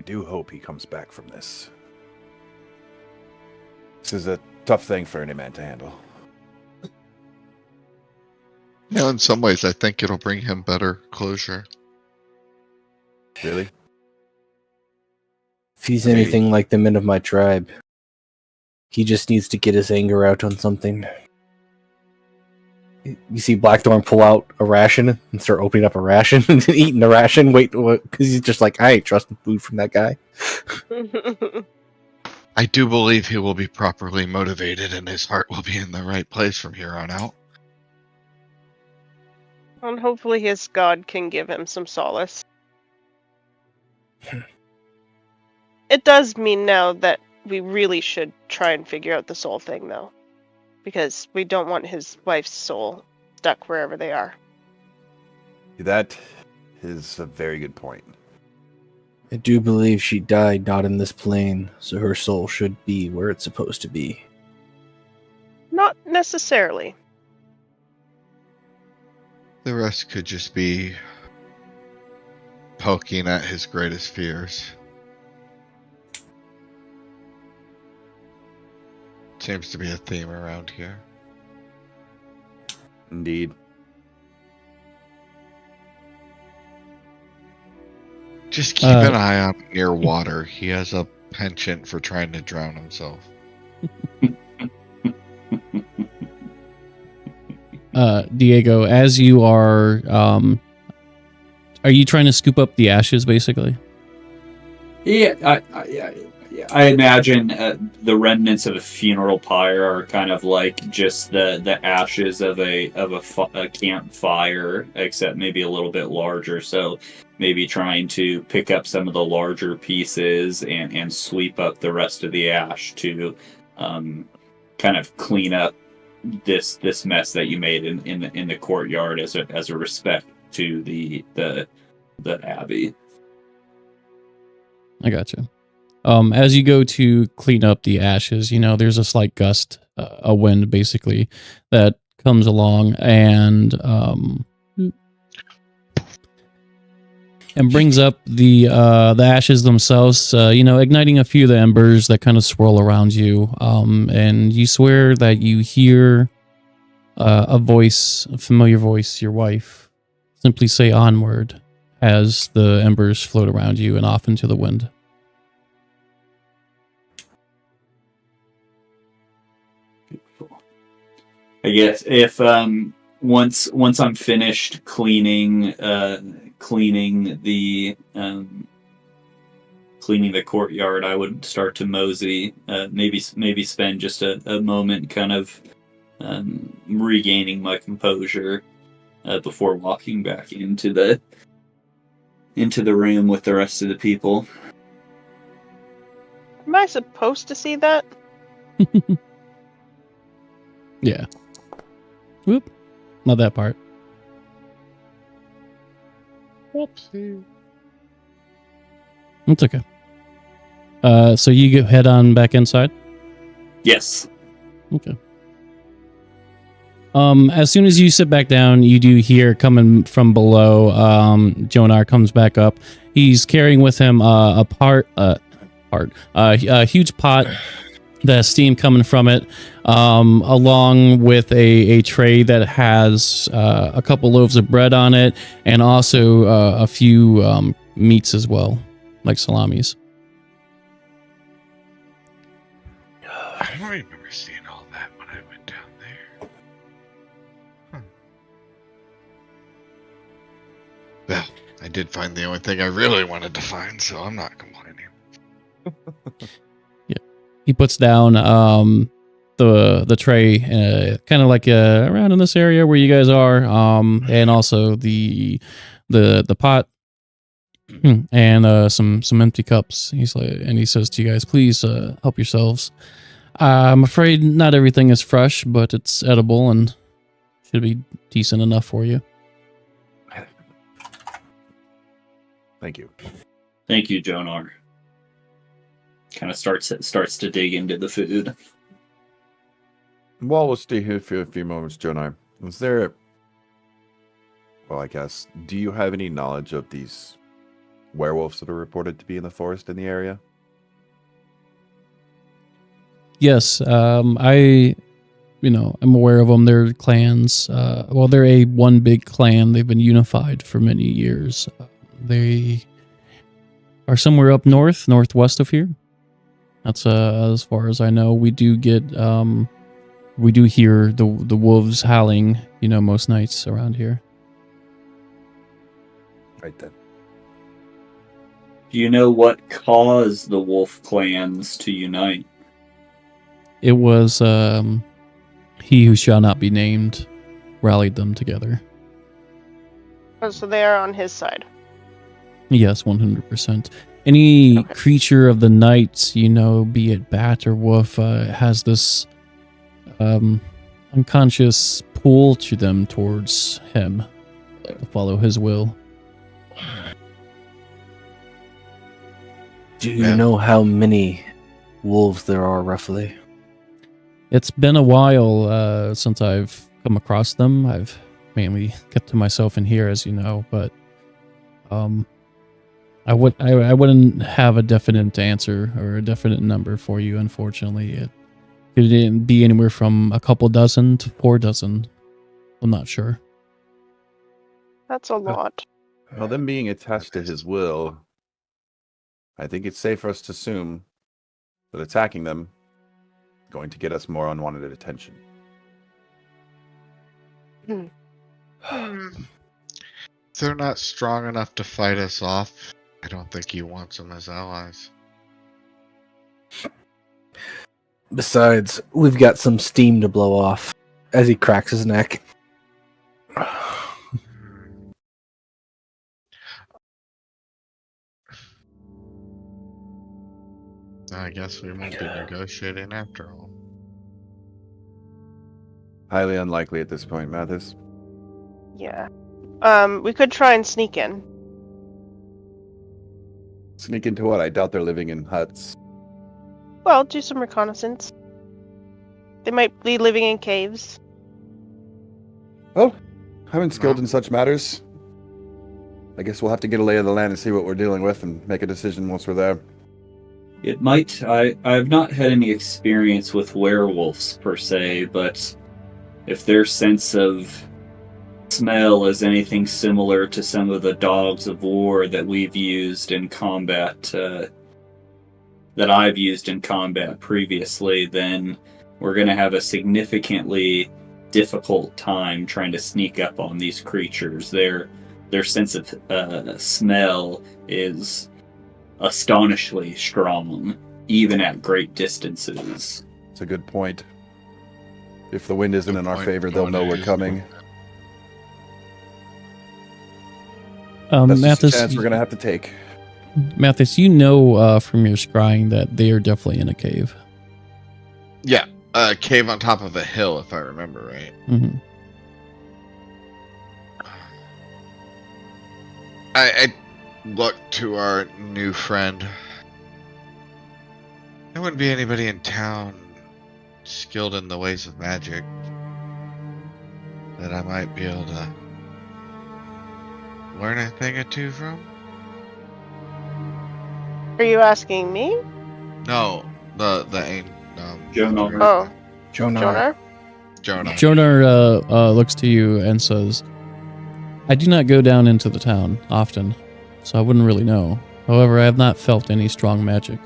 do hope he comes back from this. This is a tough thing for any man to handle. In some ways, I think it'll bring him better closure. Really? If he's anything like the men of my tribe, he just needs to get his anger out on something. You see Blackthorn pull out a ration and start opening up a ration and eating the ration. Wait, because he's just like, I ain't trusting food from that guy. I do believe he will be properly motivated, and his heart will be in the right place from here on out. And hopefully his god can give him some solace. It does mean now that we really should try and figure out the soul thing, though. Because we don't want his wife's soul stuck wherever they are. That is a very good point. I do believe she died not in this plane, so her soul should be where it's supposed to be. Not necessarily. The rest could just be poking at his greatest fears. Seems to be a theme around here. Indeed. Just keep an eye on him near water. He has a penchant for trying to drown himself. Diego, as you are you trying to scoop up the ashes, basically? Yeah, I imagine the remnants of a funeral pyre are kind of like just the ashes of a campfire, except maybe a little bit larger. So maybe trying to pick up some of the larger pieces and sweep up the rest of the ash to kind of clean up this mess that you made in the courtyard as a respect to the Abbey. I gotcha. As you go to clean up the ashes, there's a slight gust, a wind basically, that comes along and brings up the ashes themselves, igniting a few of the embers that kind of swirl around you. And you swear that you hear a familiar voice, your wife, simply say "onward" as the embers float around you and off into the wind. I guess if once I'm finished cleaning the courtyard, I would start to mosey. Maybe spend just a moment, kind of regaining my composure before walking back into the room with the rest of the people. Am I supposed to see that? Yeah. Whoop. Not that part. Whoopsie. It's okay. So you head on back inside? Yes. Okay. As soon as you sit back down, you do hear coming from below, Jonar comes back up. He's carrying with him a huge pot that has steam coming from it, along with a tray that has a couple loaves of bread on it, and also a few meats as well, like salamis. I don't remember seeing all that when I went down there. Well, I did find the only thing I really wanted to find, so I'm not complaining. He puts down the tray, kind of like around in this area where you guys are, and also the pot and some empty cups. He says to you guys, please help yourselves. I'm afraid not everything is fresh, but it's edible and should be decent enough for you. Thank you. Thank you, Jonar. Kind of starts to dig into the food. While we'll stay here for a few moments, Jonar, was there... Well, I guess, do you have any knowledge of these werewolves that are reported to be in the forest in the area? Yes, I'm aware of them. They're clans. They're one big clan. They've been unified for many years. They are somewhere up northwest of here. That's as far as I know. We do hear the wolves howling, most nights around here. Right then. Do you know what caused the wolf clans to unite? It was he who shall not be named rallied them together. Oh, so they are on his side. Yes, 100%. Any creature of the night, be it bat or wolf, has this unconscious pull to them towards him to follow his will. Do you know how many wolves there are, roughly? It's been a while since I've come across them. I've mainly kept to myself in here, as you know, but I wouldn't have a definite answer or a definite number for you, unfortunately. It could be anywhere from a couple dozen to 4 dozen. I'm not sure. That's a lot. Well, them being attached to his will, I think it's safe for us to assume that attacking them is going to get us more unwanted attention. If they're not strong enough to fight us off, I don't think he wants them as allies. Besides, we've got some steam to blow off as he cracks his neck. I guess we won't be negotiating after all. Highly unlikely at this point, Mathis. Yeah. We could try and sneak in. Sneak into what? I doubt they're living in huts. Well, do some reconnaissance. They might be living in caves. Well, I'm skilled in such matters. I guess we'll have to get a lay of the land and see what we're dealing with and make a decision once we're there. It might. I've not had any experience with werewolves per se, but if their sense of smell is anything similar to some of the dogs of war that we've used in combat, that I've used in combat previously, then we're going to have a significantly difficult time trying to sneak up on these creatures. Their sense of smell is astonishingly strong, even at great distances. It's a good point. If the wind isn't in our favor, they'll know we're coming. That's Mathis, just a chance we're going to have to take. Mathis, you know from your scrying that they are definitely in a cave. Yeah, a cave on top of a hill, if I remember right. Mm-hmm. I look to our new friend. There wouldn't be anybody in town skilled in the ways of magic that I might be able to learn a thing or two from. Are you asking me? No, the Jonah. Oh, Jonah. Jonah? Jonar looks to you and says, I do not go down into the town often, so I wouldn't really know. However, I have not felt any strong magic.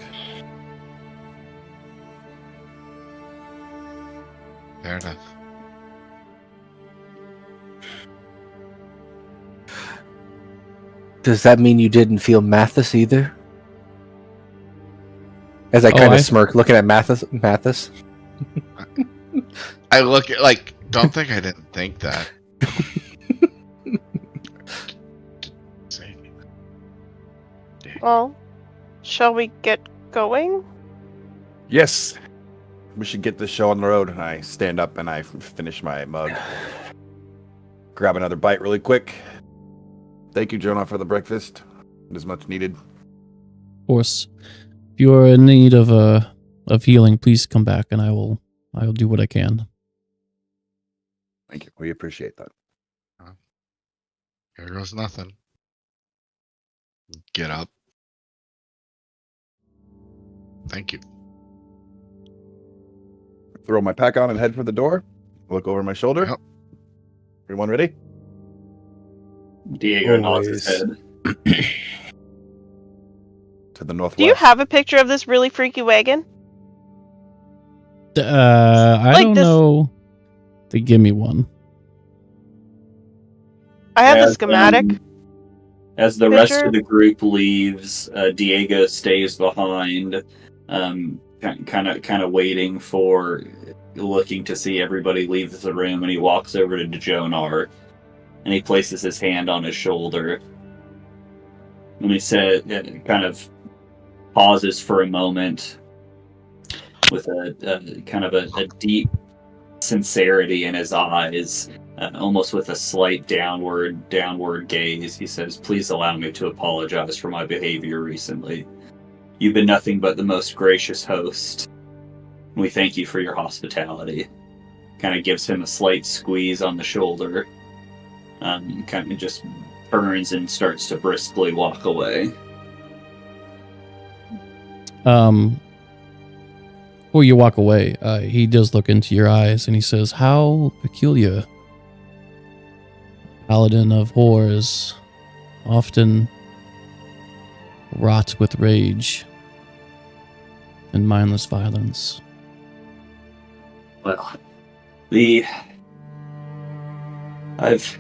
Fair enough. Does that mean you didn't feel Mathis either? As I kind of smirk, looking at Mathis. I look at, like, don't think I didn't think that. Well, shall we get going? Yes. We should get this show on the road. I stand up and I finish my mug. Grab another bite really quick. Thank you, Jonah, for the breakfast. It is much needed. Of course, if you are in need of healing, please come back and I will do what I can. Thank you. We appreciate that. Here goes nothing. Get up. Thank you. Throw my pack on and head for the door. Look over my shoulder. Yep. Everyone ready? Diego nods his head. To the northwest. Do you have a picture of this really freaky wagon? I Like don't this- know. They give me one. I have the schematic. As the rest picture? of the group leaves, Diego stays behind, kind of waiting for, looking to see everybody leave the room, and he walks over to Jonar, and he places his hand on his shoulder. And he said, kind of pauses for a moment with a kind of a deep sincerity in his eyes, almost with a slight downward gaze. He says, "Please allow me to apologize for my behavior recently. You've been nothing but the most gracious host. We thank you for your hospitality." Kind of gives him a slight squeeze on the shoulder. Kind of just turns and starts to briskly walk away. Before you walk away, he does look into your eyes and he says, "How peculiar. Paladin of horrors often rot with rage and mindless violence. Well, I've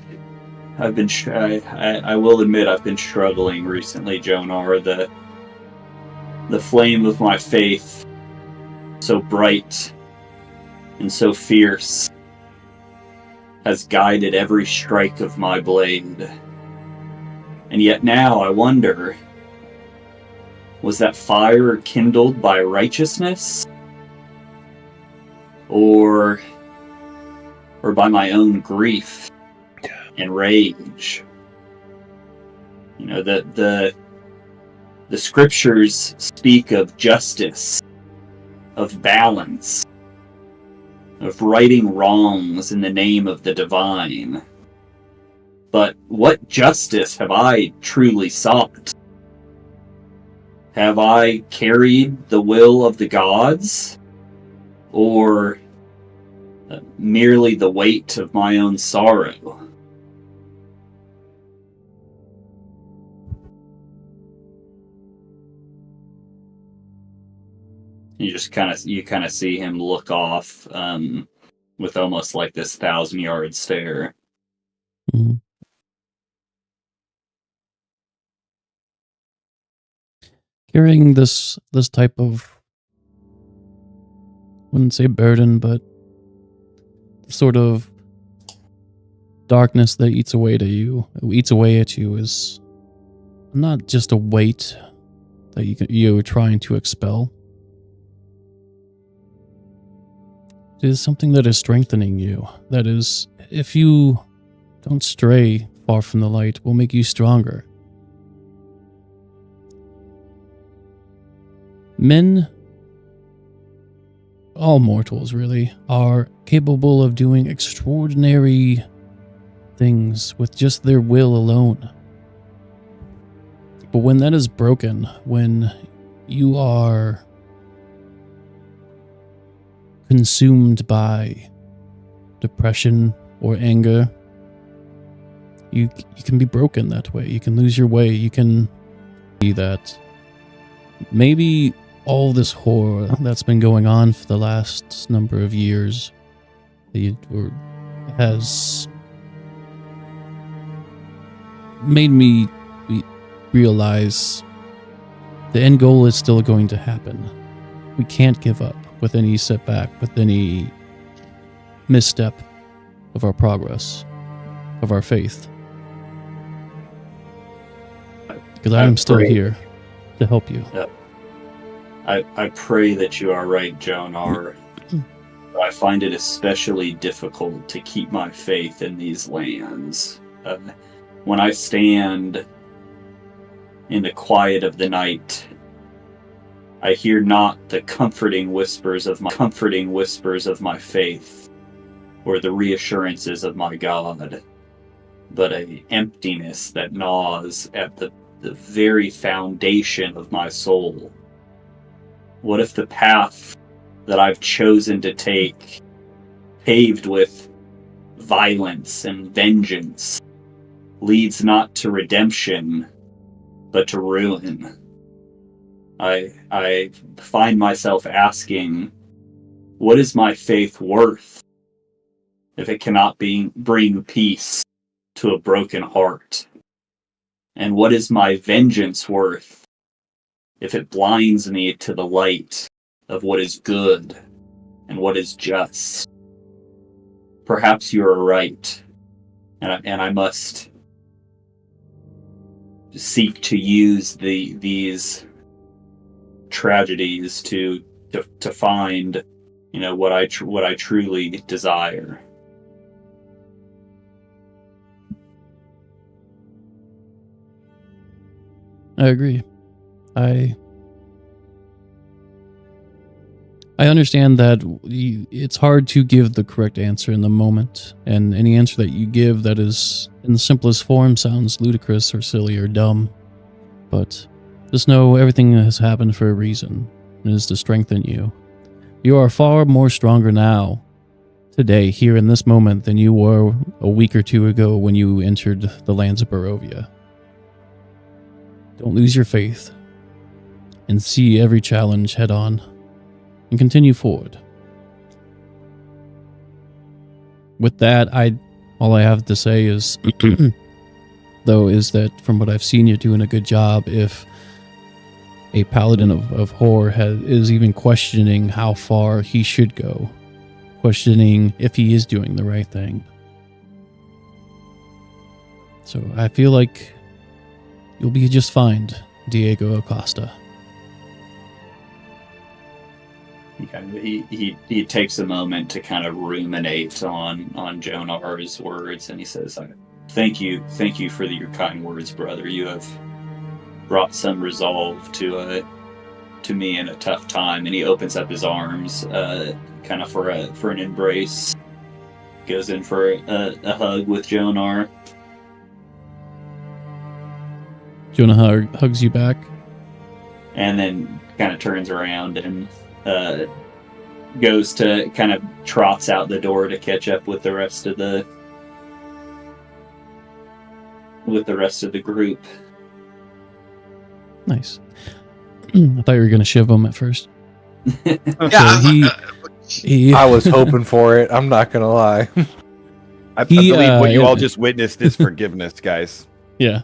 been I will admit I've been struggling recently, Jonar. The flame of my faith, so bright and so fierce, has guided every strike of my blade. And yet now I wonder, was that fire kindled by righteousness? Or by my own grief and rage? You know, the scriptures speak of justice, of balance, of righting wrongs in the name of the divine. But what justice have I truly sought? Have I carried the will of the gods? Or merely the weight of my own sorrow? You kind of see him look off with almost like this 1,000-yard stare. Mm-hmm. Carrying this type of, I wouldn't say burden, but sort of darkness that eats away at you is not just a weight that you're trying to expel. It is something that is strengthening you. That is, if you don't stray far from the light, will make you stronger. Men, all mortals really, are capable of doing extraordinary things with just their will alone. But when that is broken, when you are consumed by depression or anger, you can be broken that way. You can lose your way. You can see that maybe all this horror that's been going on for the last number of years has made me realize the end goal is still going to happen. We can't give up with any setback, with any misstep of our progress, of our faith. Because I am still here to help you. Yep. I pray that you are right, Jonar. I find it especially difficult to keep my faith in these lands. When I stand in the quiet of the night, I hear not the comforting whispers of my faith, or the reassurances of my God, but an emptiness that gnaws at the very foundation of my soul. What if the path that I've chosen to take, paved with violence and vengeance, leads not to redemption, but to ruin? I find myself asking, what is my faith worth if it cannot bring peace to a broken heart? And what is my vengeance worth if it blinds me to the light of what is good and what is just? Perhaps you are right, and I must seek to use these tragedies to find, what I truly desire. I agree. I understand that it's hard to give the correct answer in the moment, and any answer that you give that is in the simplest form sounds ludicrous or silly or dumb. But just know everything has happened for a reason, and it is to strengthen you. You are far more stronger now, today, here in this moment, than you were a week or two ago when you entered the lands of Barovia. Don't lose your faith. and see every challenge head on and continue forward. With that, all I have to say is, though, is that from what I've seen, you're doing a good job. If a paladin of horror is even questioning how far he should go, questioning if he is doing the right thing. So I feel like you'll be just fine, Diego Acosta. He takes a moment to kind of ruminate on Jonar's words, and he says, thank you for your kind words, brother. You have brought some resolve to me in a tough time. And he opens up his arms kind of for an embrace, goes in for a hug with Jonar. Jonah hugs you back, and then kind of turns around and goes to kind of trots out the door to catch up with the rest of the group. Nice. I thought you were going to shiv him at first. Yeah, I was hoping for it. I'm not gonna lie. I believe what you all just witnessed is forgiveness, guys. Yeah.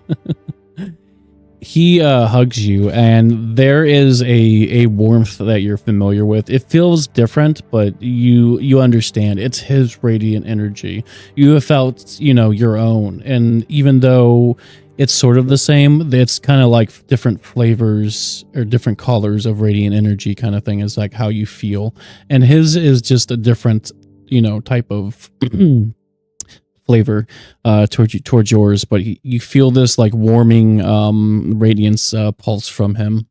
He hugs you, and there is a warmth that you're familiar with. It feels different, but you understand. It's his radiant energy. You have felt, your own. And even though it's sort of the same, it's kind of like different flavors or different colors of radiant energy kind of thing is like how you feel. And his is just a different, type of flavor towards yours, but you feel this like warming radiance pulse from him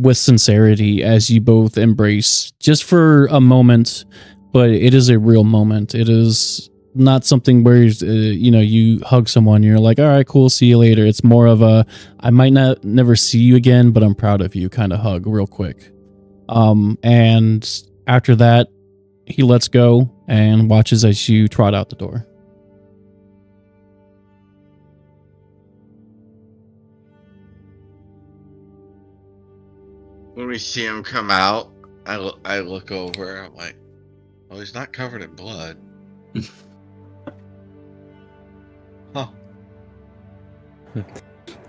with sincerity as you both embrace just for a moment, but it is a real moment. It is not something where you hug someone and you're like, all right, cool, see you later. It's more of a I might never see you again, but I'm proud of you kind of hug real quick. And after that, he lets go and watches as you trot out the door. When we see him come out, I look over. I'm like, "Oh, he's not covered in blood." Huh.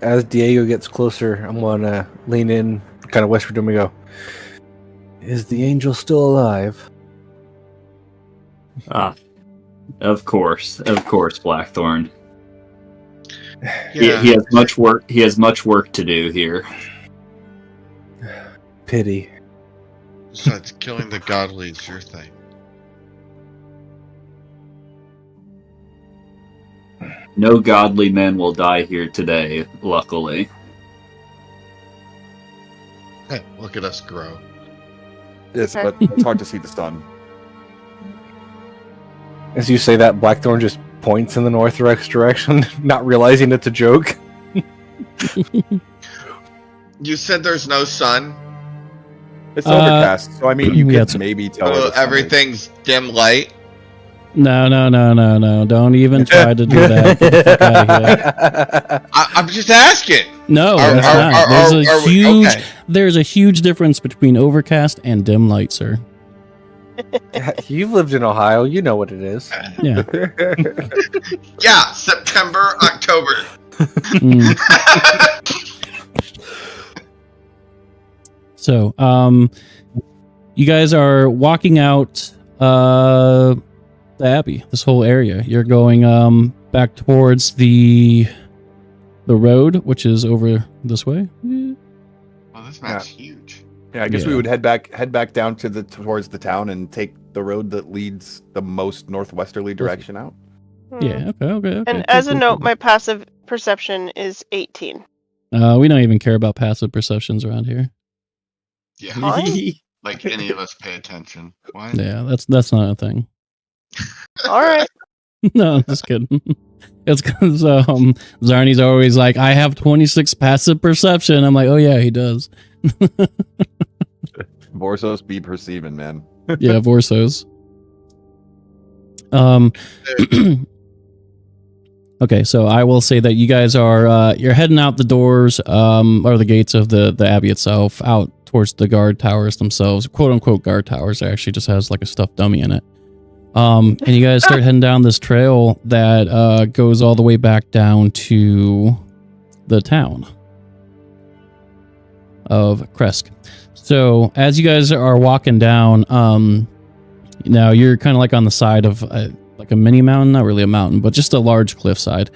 As Diego gets closer, I'm gonna lean in, kind of whisper to him and go, "Is the angel still alive?" Of course, Blackthorn. Yeah. He has much work. He has much work to do here. Pity. Besides, killing the godly is your thing. No godly men will die here today, luckily. Hey, look at us grow. Yes, but it's hard to see the sun. As you say that, Blackthorn just points in the northwest direction, not realizing it's a joke. You said there's no sun? It's overcast, so I mean, you can maybe tell. So everything's dim light? No. Don't even try to do that. Get the fuck out of here. I'm just asking. No, it's not. There's a huge difference between overcast and dim light, sir. You've lived in Ohio. You know what it is. Yeah. Yeah, September, October. So, you guys are walking out the Abbey, this whole area. You're going back towards the road, which is over this way. Oh, this map's huge. Yeah, I guess we would head back down to towards the town and take the road that leads the most northwesterly direction out. Yeah, okay. And as a note, my passive perception is 18. We don't even care about passive perceptions around here. Yeah. Fine. Like any of us pay attention. What? Yeah, that's not a thing. All right. No, I'm just kidding. It's because Zarni's always like, I have 26 passive perception. I'm like, oh yeah, he does. Vorsos be perceiving, man. Yeah, Vorsos. Okay, so I will say that you guys are you're heading out the doors or the gates of the Abbey itself, out towards the guard towers themselves, quote unquote guard towers. It actually just has like a stuffed dummy in it. And you guys start heading down this trail that goes all the way back down to the town of Krezk. So as you guys are walking down, now you're kind of like on the side of like a mini mountain, not really a mountain, but just a large cliffside.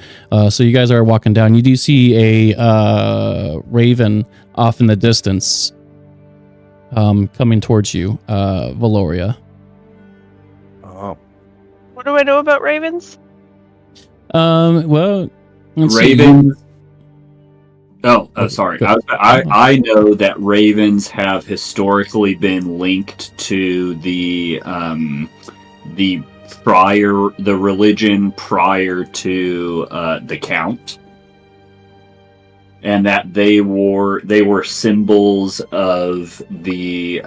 So you guys are walking down. You do see a raven off in the distance, coming towards you, Valoria. Oh, What do I know about ravens? Well, let's see. Ravens. Oh, Okay, sorry. good. I know that ravens have historically been linked to the religion prior to the Count, and that they were symbols of the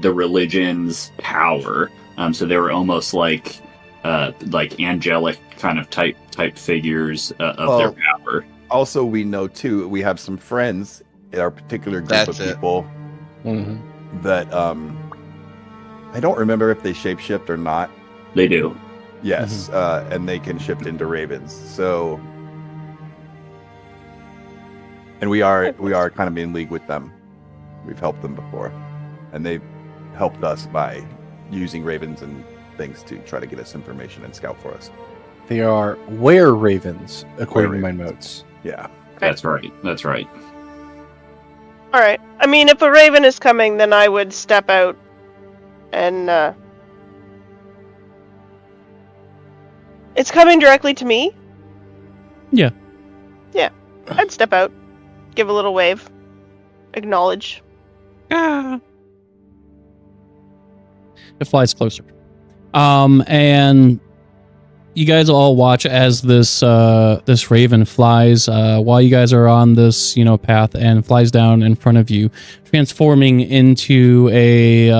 religion's power. So they were almost like angelic kind of type figures of their power. also we know too. We have some friends in our particular group That's of it. people that I don't remember if they shapeshift or not. They do. Yes, and they can shift into ravens. So, and we are kind of in league with them. We've helped them before, and they've helped us by using ravens and things to try to get us information and scout for us. They are were ravens, according to my Were-ravens. notes. Yeah. That's right. That's right. All right. I mean, if a raven is coming, then I would step out and it's coming directly to me? Yeah. Yeah. I'd step out, give a little wave, acknowledge. It flies closer. And you guys all watch as this raven flies while you guys are on this path, and flies down in front of you, transforming into a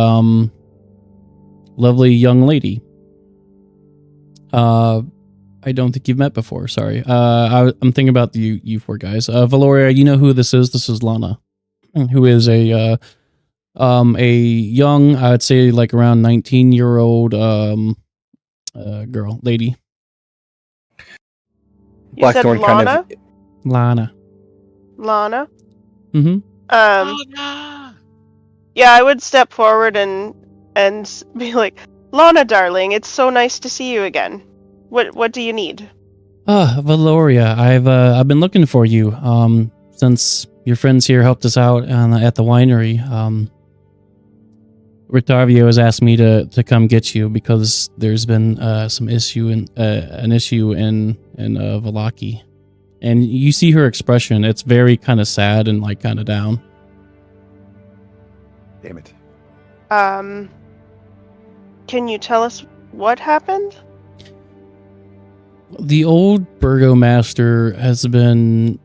lovely young lady. I don't think you've met before. Sorry, I'm thinking about you four guys. Valoria, you know who this is? This is Lana, who is a young, I would say like around 19-year-old girl, lady. You said Blackthorn Lana? Lana. Lana? Mm-hmm. Yeah, I would step forward and be like, Lana, darling, it's so nice to see you again. What do you need? Valoria, I've been looking for you since your friends here helped us out at the winery. Rictavio has asked me to come get you because there's been an issue in Vallaki, and you see her expression. It's very kind of sad and like kind of down. Damn it. Can you tell us what happened? The old burgomaster has been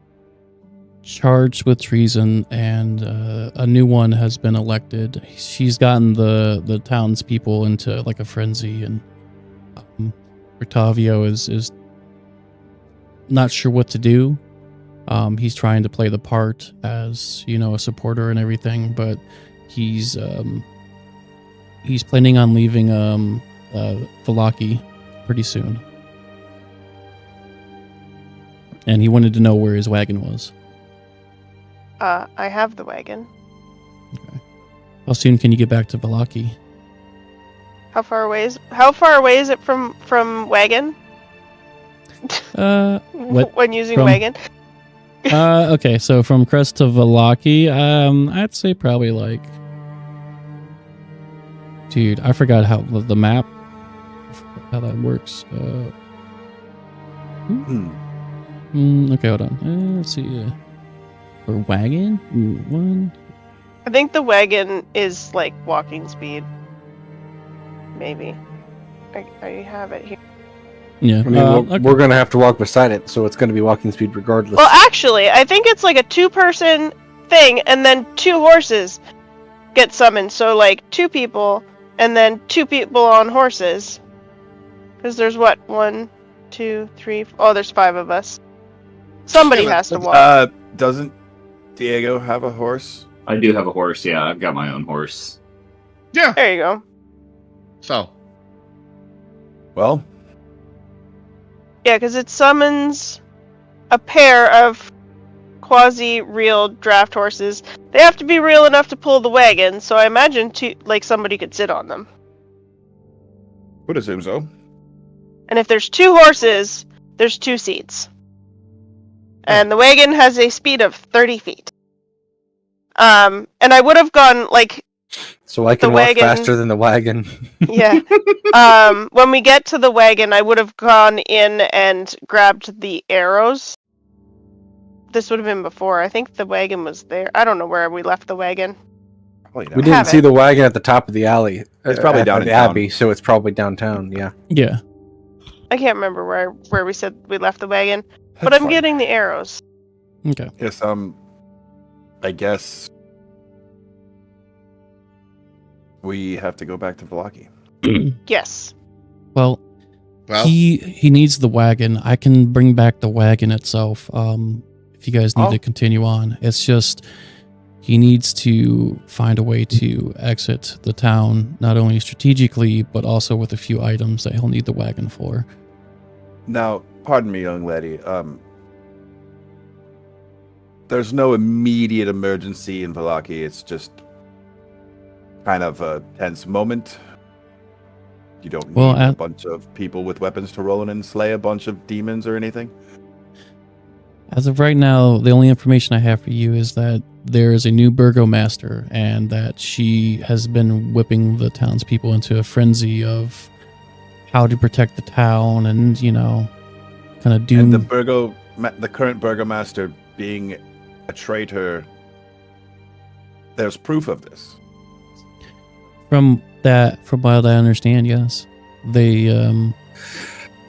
charged with treason, and a new one has been elected. She's gotten the townspeople into like a frenzy, and Rictavio is not sure what to do. He's trying to play the part as a supporter and everything, but he's planning on leaving Vallaki pretty soon. And he wanted to know where his wagon was. I have the wagon. Okay. How soon can you get back to Vallaki? How far away is it from wagon? What? When using From- wagon? Okay, so from Krezk to Vallaki, I'd say probably like... Dude, I forgot how the map, how that works. Okay, hold on. Let's see. For wagon? One. I think the wagon is like walking speed. Maybe. I have it here. Yeah. I mean, we're going to have to walk beside it, so it's going to be walking speed regardless. Well, actually, I think it's like a 2-person thing, and then 2 horses get summoned. So like 2 people, and then 2 people on horses. Because there's what? 1, 2, 3. Oh, there's 5 of us. Somebody has to walk. Doesn't Diego have a horse? I do have a horse. Yeah, I've got my own horse. Yeah. There you go. So. Well, Yeah, because it summons a pair of quasi-real draft horses. They have to be real enough to pull the wagon, so I imagine somebody could sit on them. would assume so. And if there's 2 horses, there's 2 seats. And the wagon has a speed of 30 feet. And I would have gone, So I can The walk wagon- faster than the wagon. yeah. When we get to the wagon, I would have gone in and grabbed the arrows. This would have been before. I think the wagon was there. I don't know where we left the wagon. Probably not. We didn't Have see it. the wagon at the top of the alley. It's probably at down the in town. Abbey, so it's probably downtown. Yeah. Yeah. I can't remember where we said we left the wagon, but That's I'm fine. getting the arrows. Okay. Yes, I guess we have to go back to Velaki. Yes. Well, Well, he needs the wagon. I can bring back the wagon itself. If you guys need Oh. to continue on, it's just he needs to find a way to exit the town, not only strategically but also with a few items that he'll need the wagon for. Now, pardon me, young lady. There's no immediate emergency in Velaki. It's just kind of a tense moment. You don't need Well, a bunch of people with weapons to roll in and slay a bunch of demons or anything. As of right now, the only information I have for you is that there is a new burgomaster and that she has been whipping the townspeople into a frenzy of how to protect the town and, kind of doom. And the current burgomaster being a traitor, there's proof of this. From what I understand, yes, they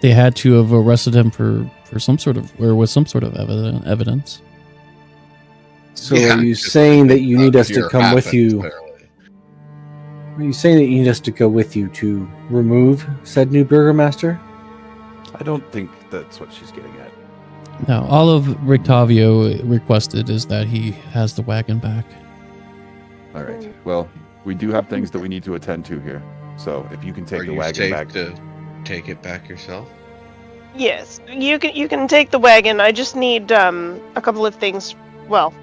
had to have arrested him for some sort of evidence. So yeah, are you just saying that you need us to here come with happens, you? clearly. Are you saying that you need us to go with you to remove said new burgomaster? I don't think that's what she's getting at. Now, all of Rictavio requested is that he has the wagon back. All right. Well, we do have things that we need to attend to here. So if you can take Are the you wagon safe back. to take it back yourself? Yes. You can take the wagon. I just need a couple of things. Well,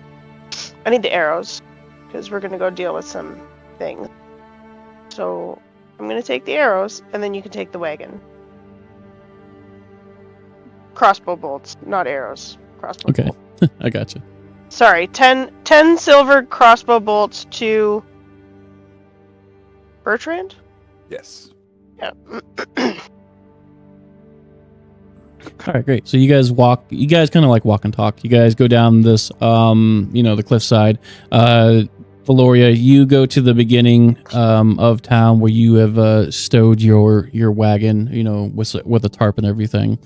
I need the arrows because we're gonna go deal with some things. So I'm gonna take the arrows, and then you can take the wagon. Crossbow bolts, not arrows. Crossbow Okay, bolts. I got you. Sorry, 10 silver crossbow bolts to Bertrand? Yes. Yeah. All right, great. So you guys kind of like walk and talk. You guys go down this, the cliffside. Valoria, you go to the beginning of town where you have stowed your wagon, with a tarp and everything.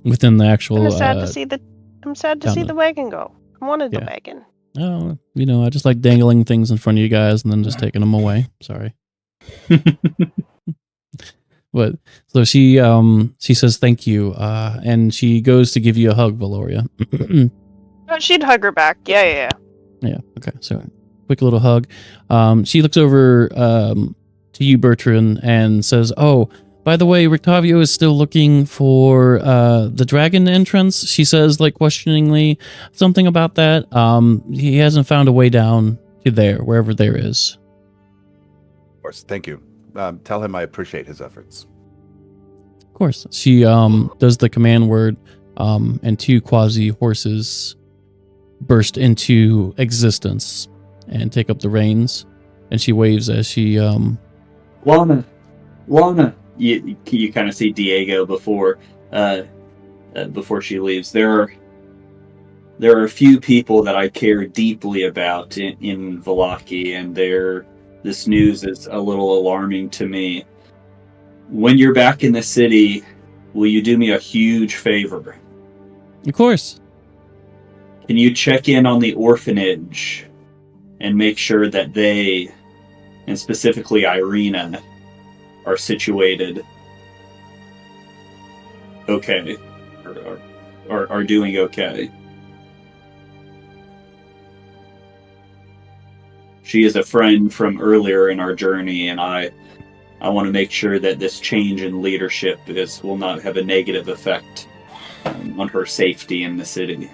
Within the actual. I'm sad to see down the wagon go. I wanted the Yeah. wagon. Oh, I just like dangling things in front of you guys and then just taking them away. Sorry. But so she says thank you, and she goes to give you a hug, Valoria. Oh, she'd hug her back. Yeah. Yeah. Okay. So quick little hug. She looks over to you, Bertrand, and says, "Oh, by the way, Rictavio is still looking for the dragon entrance." She says, like questioningly, something about that. He hasn't found a way down to there, wherever there is. Of course. Thank you. Tell him I appreciate his efforts. Of course. She does the command word, and 2 quasi horses burst into existence and take up the reins. And she waves as she Lana. You kind of see Diego before she leaves. There are a few people that I care deeply about in Velaki, and this news is a little alarming to me. When you're back in the city, will you do me a huge favor? Of course. Can you check in on the orphanage and make sure that they, and specifically Irina, are situated? okay, or are doing okay. She is a friend from earlier in our journey, and I want to make sure that this change in leadership will not have a negative effect on her safety in the city.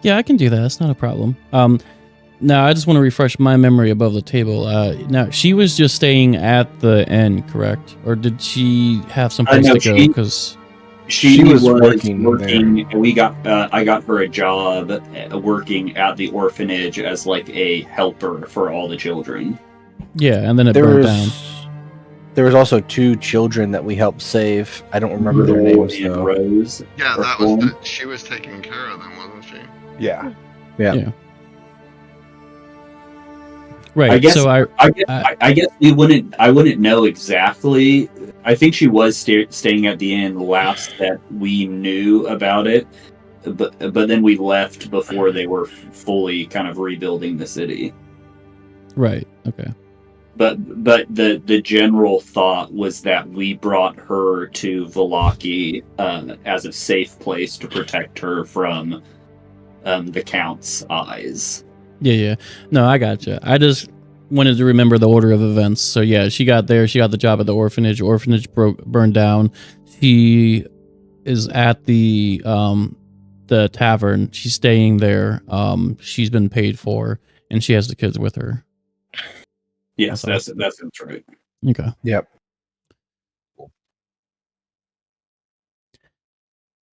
Yeah, I can do that. That's not a problem. Now, I just want to refresh my memory above the table. Now, she was just staying at the inn, correct? Or did she have some place to go? Because she was working there. and I got her a job working at the orphanage as like a helper for all the children. Yeah, and then it burned down. There was also 2 children that we helped save. I don't remember their names though. Rose. Yeah, that was she was taking care of them, wasn't she? Yeah. Right. I guess, so I guess we wouldn't. I wouldn't know exactly. I think she was staying at the inn last that we knew about it, but then we left before they were fully kind of rebuilding the city. Right. Okay. But the general thought was that we brought her to Vallaki as a safe place to protect her from the Count's eyes. Yeah. No, I gotcha. I just wanted to remember the order of events. So yeah, she got there. She got the job at the orphanage. Orphanage burned down. She is at the tavern. She's staying there. She's been paid for, and she has the kids with her. Yes, that's right. Okay. Yep.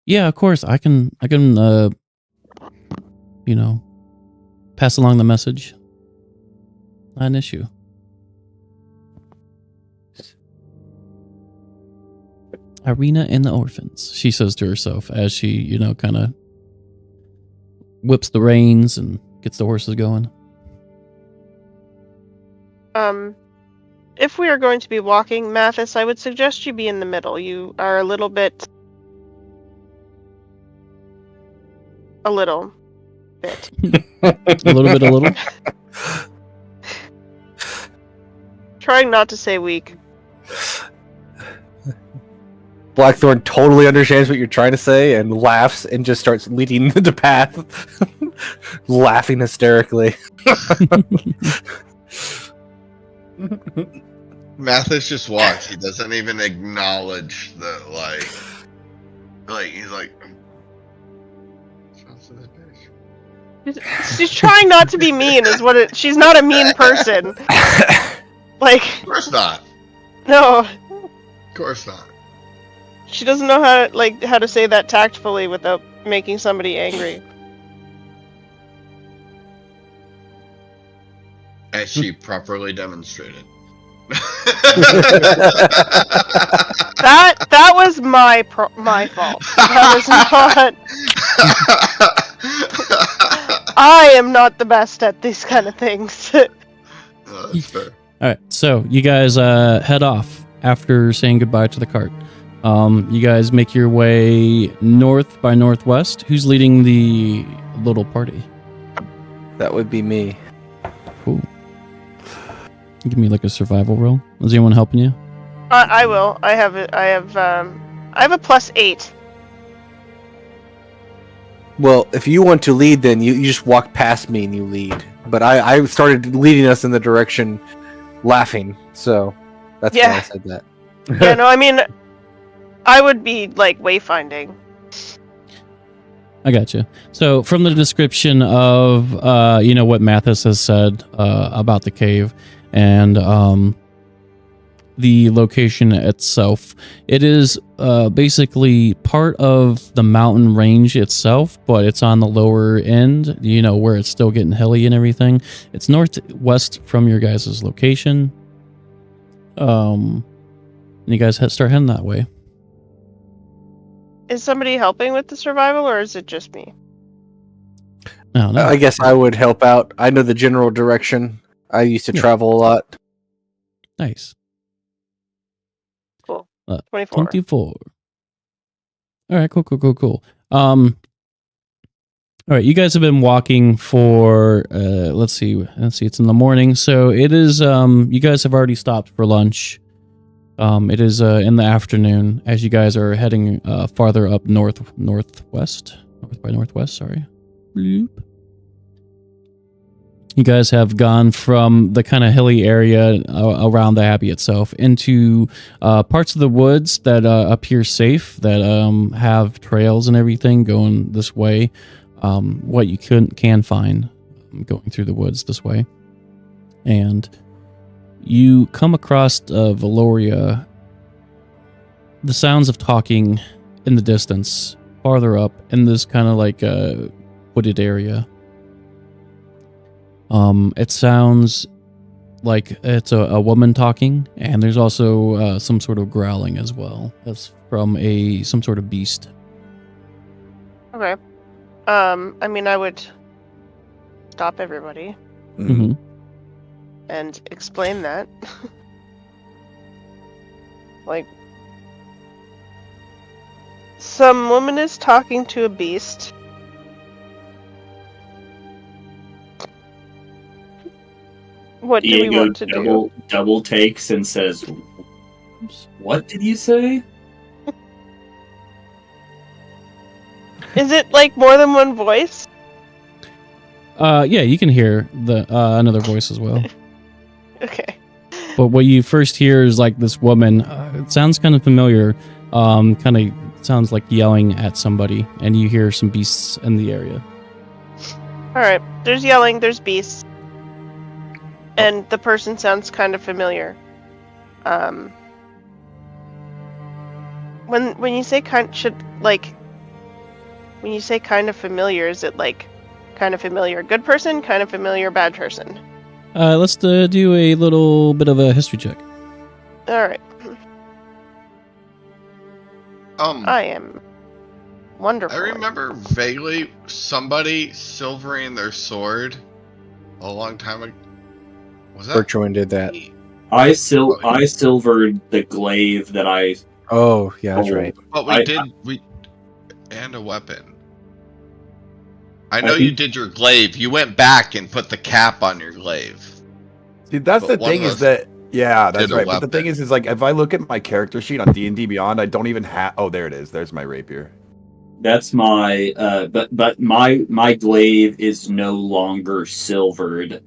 Yeah, of course. I can pass along the message. Not an issue. Irina and the orphans, she says to herself as she, kind of whips the reins and gets the horses going. If we are going to be walking, Mathis, I would suggest you be in the middle. You are a little bit. A little bit. A little. Trying not to say weak. Blackthorn totally understands what you're trying to say and laughs and just starts leading the path, laughing hysterically. Mathis just walks. He doesn't even acknowledge that, like he's like. She's trying not to be mean, is what it. She's not a mean person. Like. Of course not. No. Of course not. She doesn't know how to say that tactfully without making somebody angry. As she properly demonstrated. That was my fault. That was not. I am not the best at these kind of things. That's fair. All right, so you guys head off after saying goodbye to the cart. You guys make your way north by northwest. Who's leading the little party? That would be me. Cool. Give me like a survival roll. Is anyone helping you? I will. I have a +8. Well, if you want to lead, then you just walk past me and you lead. But I started leading us in the direction, laughing. So that's why I said that. Yeah, no, I mean, I would be like wayfinding. I gotcha. So from the description of what Mathis has said about the cave and the location itself, it is basically part of the mountain range itself, but it's on the lower end, where it's still getting hilly and everything. It's northwest from your guys' location. And you guys start heading that way. Is somebody helping with the survival, or is it just me? No. I guess I would help out. I know the general direction. I used to travel a lot. Nice. Cool. 24. All right, cool. All right, you guys have been walking for let's see, it's in the morning. So it is you guys have already stopped for lunch. It is in the afternoon as you guys are heading farther up north by northwest. Sorry. Bloop. You guys have gone from the kind of hilly area around the Abbey itself into parts of the woods that appear safe, that have trails and everything going this way. What you can find going through the woods this way. And you come across Valoria. The sounds of talking in the distance, farther up in this kind of like wooded area. It sounds like it's a woman talking, and there's also some sort of growling as well. That's from some sort of beast. Okay. I mean, I would stop everybody Mm-hmm. and explain that. Like, some woman is talking to a beast. What do we Diego want to do? double takes and says, "What did you say?" Is it like more than one voice? Yeah, you can hear the another voice as well. Okay. But what you first hear is like this woman. It sounds kind of familiar. Kind of sounds like yelling at somebody, and you hear some beasts in the area. Alright, there's yelling, there's beasts. And the person sounds kind of familiar. When you say kind of familiar, is it like kind of familiar good person, kind of familiar bad person? Let's do a little bit of a history check. Alright. I am wonderful. I remember vaguely somebody silvering their sword a long time ago. Was that Bertrand did that. I silvered the glaive that I. Oh, yeah, that's right. But we and a weapon. I know you did your glaive. You went back and put the cap on your glaive. See, that's But the thing is that, yeah, that's did a right. But the weapon. thing is like, if I look at my character sheet on D&D Beyond, I don't even have. Oh, there it is. There's my rapier. That's my. But my glaive is no longer silvered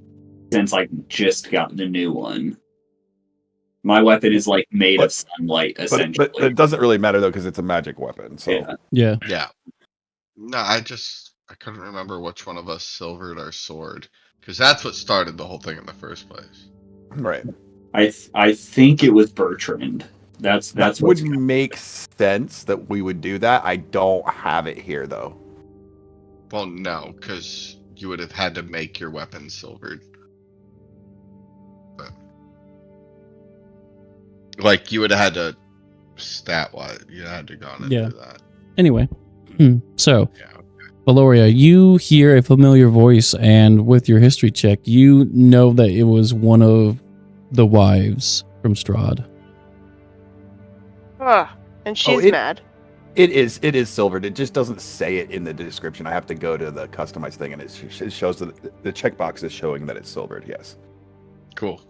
since I just got the new one. My weapon is like made of sunlight, essentially. But it doesn't really matter though because it's a magic weapon. So Yeah. Yeah. No, I couldn't remember which one of us silvered our sword because that's what started the whole thing in the first place. right. I think it was Bertrand. That's That what's would make sense that we would do that. I don't have it here though. Well, no, because you would have had to make your weapon silvered. But, like, you would have had to stat-wise, you had to go on and Yeah. do that. Anyway, so Yeah. Valoria, you hear a familiar voice, and with your history check, you know that it was one of the wives from Strahd. And she's mad. It is silvered. It just doesn't say it in the description. I have to go to the customized thing, and it shows that the checkbox is showing that it's silvered. Yes. Cool.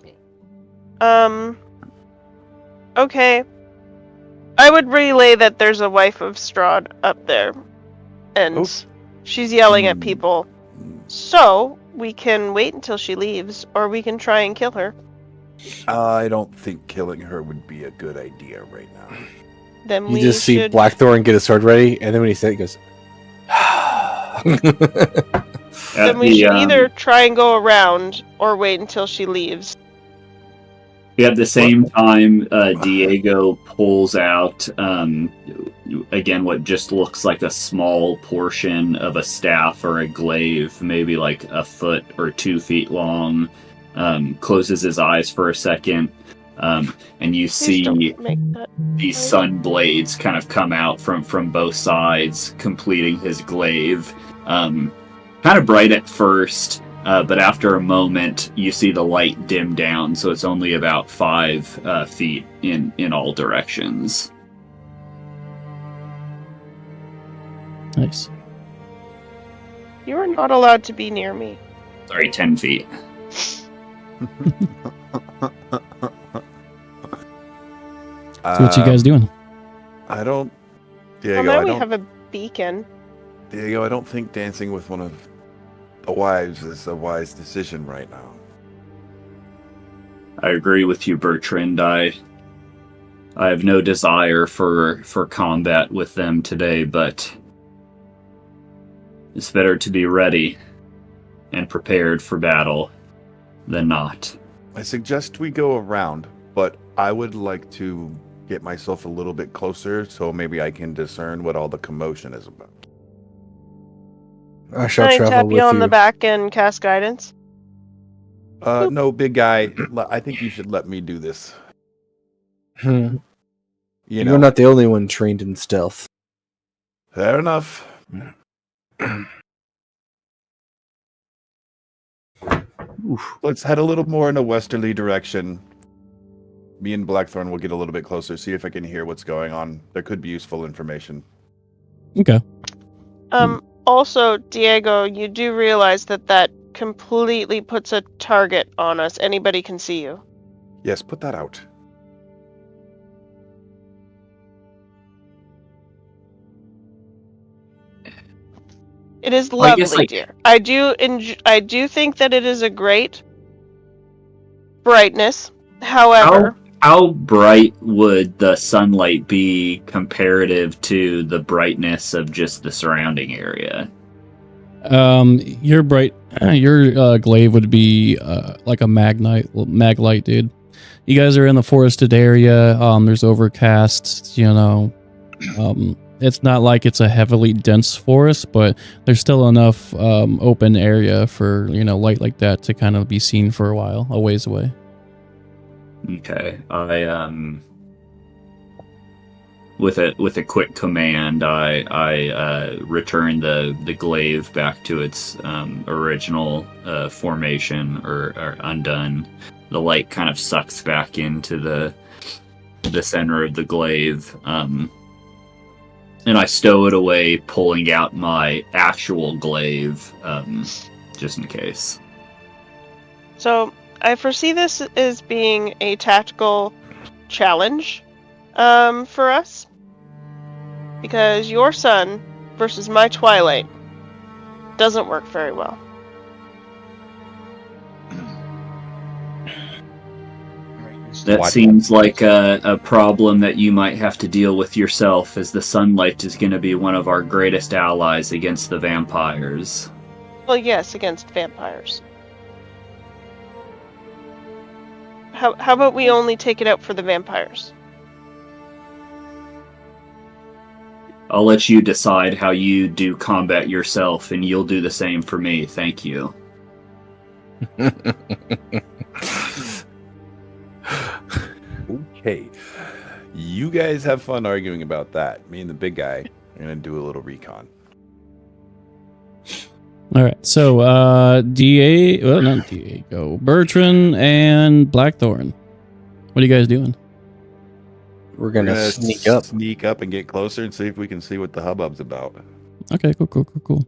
Okay. I would relay that there's a wife of Strahd up there, and she's yelling at people. So we can wait until she leaves, or we can try and kill her. I don't think killing her would be a good idea right now. Then You we just see should... Blackthorn get his sword ready, and then when he said it, he goes, Then we should either try and go around, or wait until she leaves. At the same time, Diego pulls out, again, what just looks like a small portion of a staff or a glaive, maybe like a foot or 2 feet long, closes his eyes for a second, and you see these sun blades kind of come out from both sides, completing his glaive. Kind of bright at first, but after a moment, you see the light dim down, so it's only about 5 feet in all directions. Nice. You are not allowed to be near me. Sorry, 10 feet. So what you guys doing? I don't. Well, Diego, now I we don't. have a beacon. Diego, I don't think dancing with one of the wives is a wise decision right now. I agree with you, Bertrand. I have no desire for combat with them today, but it's better to be ready and prepared for battle than not. I suggest we go around, but I would like to get myself a little bit closer so maybe I can discern what all the commotion is about. I shall Can I travel tap with you on you. the back and cast guidance? No, big guy. I think you should let me do this. Hmm. You You're know, not the only one trained in stealth. fair enough. Oof. Let's head a little more in a westerly direction. Me and Blackthorn will get a little bit closer, see if I can hear what's going on. There could be useful information. Okay. Also, Diego, you do realize that completely puts a target on us. Anybody can see you. Yes, put that out. It is Well, I guess, lovely, dear. I do think that it is a great brightness. However, How bright would the sunlight be comparative to the brightness of just the surrounding area? Your glaive would be like a maglite, dude. You guys are in the forested area. There's overcast. It's not like it's a heavily dense forest, but there's still enough open area for light like that to kind of be seen for a while, a ways away. Okay, with a quick command, I return the glaive back to its original formation or undone. The light kind of sucks back into the center of the glaive, and I stow it away, pulling out my actual glaive, just in case. so I foresee this as being a tactical challenge for us. Because your sun versus my twilight doesn't work very well. That seems like a problem that you might have to deal with yourself, as the sunlight is going to be one of our greatest allies against the vampires. Well, yes, against vampires. How about we only take it out for the vampires? I'll let you decide how you do combat yourself, and you'll do the same for me. Thank you. Okay. You guys have fun arguing about that. Me and the big guy are going to do a little recon. All right. So, not Diego, Bertrand, and Blackthorn. What are you guys doing? We're gonna sneak up. Sneak up and get closer and see if we can see what the hubbub's about. Okay, cool.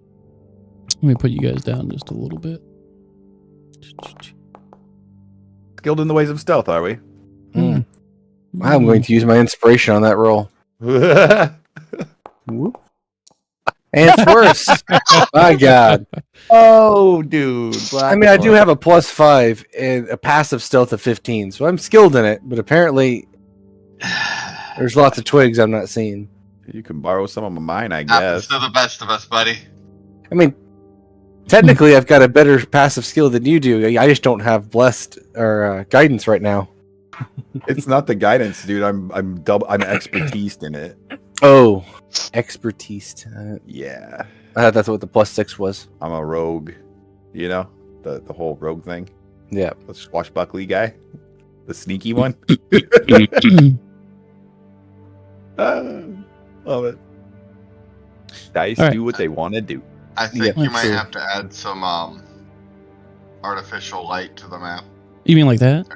Let me put you guys down just a little bit. Skilled in the ways of stealth, are we? I'm going to use my inspiration on that roll. Whoop. And it's worse. My God. Oh, dude. I mean, I do have a +5 and a passive stealth of 15, so I'm skilled in it, but apparently there's lots of twigs I'm not seeing. You can borrow some of mine, I Happens guess. to the best of us, buddy. I mean, technically I've got a better passive skill than you do. I just don't have blessed or guidance right now. It's not the guidance, dude. I'm expertise in it. Oh, expertise. Yeah. I thought that's what the +6 was. I'm a rogue. You know? The whole rogue thing. Yeah. The swashbuckly guy. The sneaky one. Love it. Dice All right. do what they want to do. I think Yeah, you might true. have to add some artificial light to the map. You mean like that?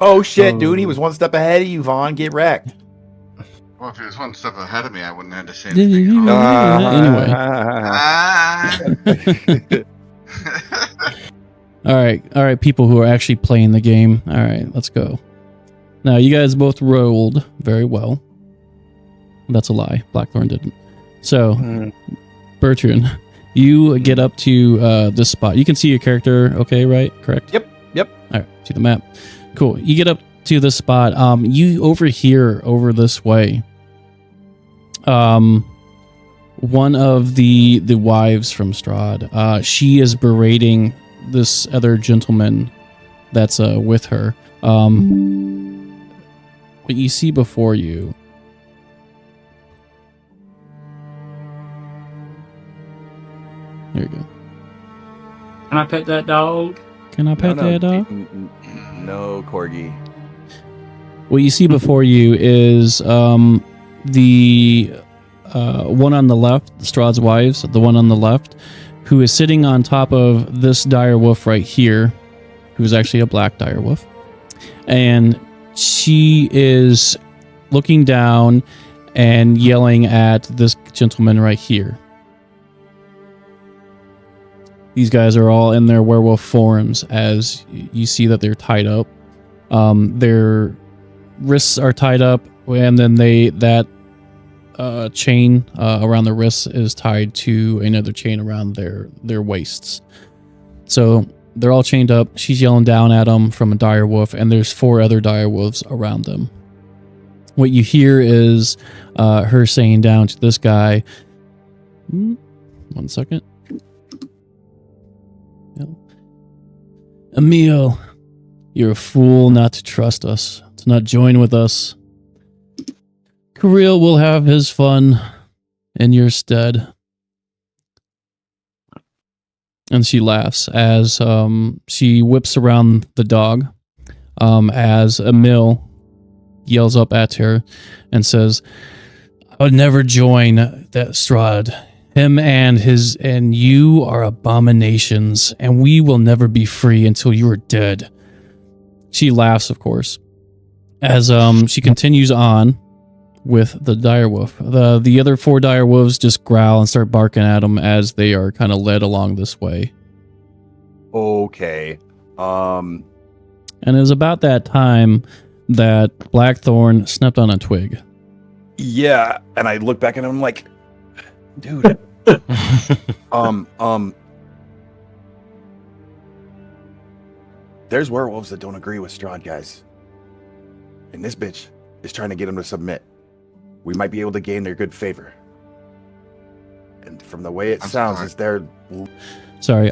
Oh shit, dude. He was one step ahead of you, Vaughn. Get wrecked. Well, if he was one step ahead of me, I wouldn't have to say Yeah, anything. Anyway. All right, people who are actually playing the game. All right, let's go. Now, you guys both rolled very well. That's a lie. Blackthorn didn't. So, Bertrand, you get up to this spot. You can see your character okay, right? Correct? Yep. All right, see the map. Cool. You get up to this spot. You overhear over this way. One of the wives from Strahd, she is berating this other gentleman that's with her. What you see before you. There you go. Can I pet that dog? Can I pet that dog? No, Corgi. What you see before you is the one on the left, Strahd's wives, the one on the left, who is sitting on top of this dire wolf right here, who's actually a black dire wolf. And she is looking down and yelling at this gentleman right here. These guys are all in their werewolf forms as you see that they're tied up. Their wrists are tied up, and then that chain around the wrists is tied to another chain around their waists. So they're all chained up. She's yelling down at them from a dire wolf, and there's 4 other dire wolves around them. What you hear is her saying down to this guy, 1 second. Emil, you're a fool not to trust us, to not join with us. Kirill will have his fun in your stead. And she laughs as she whips around the dog as Emil yells up at her and says, I would never join that Strahd. Him and you are abominations, and we will never be free until you are dead. She laughs, of course, as she continues on with the direwolf. The other 4 direwolves just growl and start barking at them as they are kind of led along this way. Okay. And it was about that time that Blackthorn snapped on a twig. Yeah, and I look back at him like, dude. There's werewolves that don't agree with Strahd, guys. And this bitch is trying to get them to submit. We might be able to gain their good favor. And from the way it sounds, is they're... Sorry,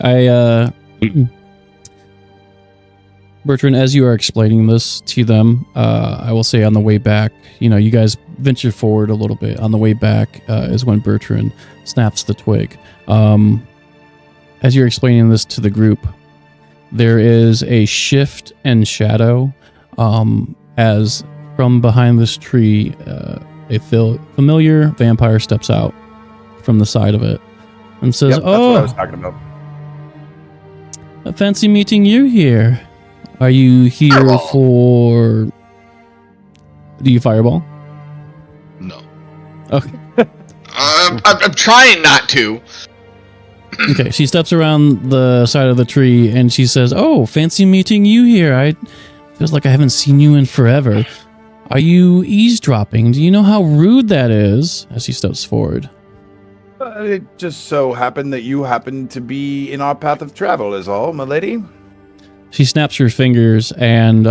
Bertrand, as you are explaining this to them, I will say on the way back, you guys venture forward a little bit. On the way back is when Bertrand snaps the twig. As you're explaining this to the group, there is a shift in shadow as from behind this tree, a familiar vampire steps out from the side of it and says, Yep, that's what I was talking about. I fancy meeting you here. Are you here for... Do you fireball? No. Okay. I'm trying not to. Okay, she steps around the side of the tree and she says, oh, fancy meeting you here. Feels like I haven't seen you in forever. Are you eavesdropping? Do you know how rude that is? As she steps forward. It just so happened that you happened to be in our path of travel is all, my lady. She snaps her fingers and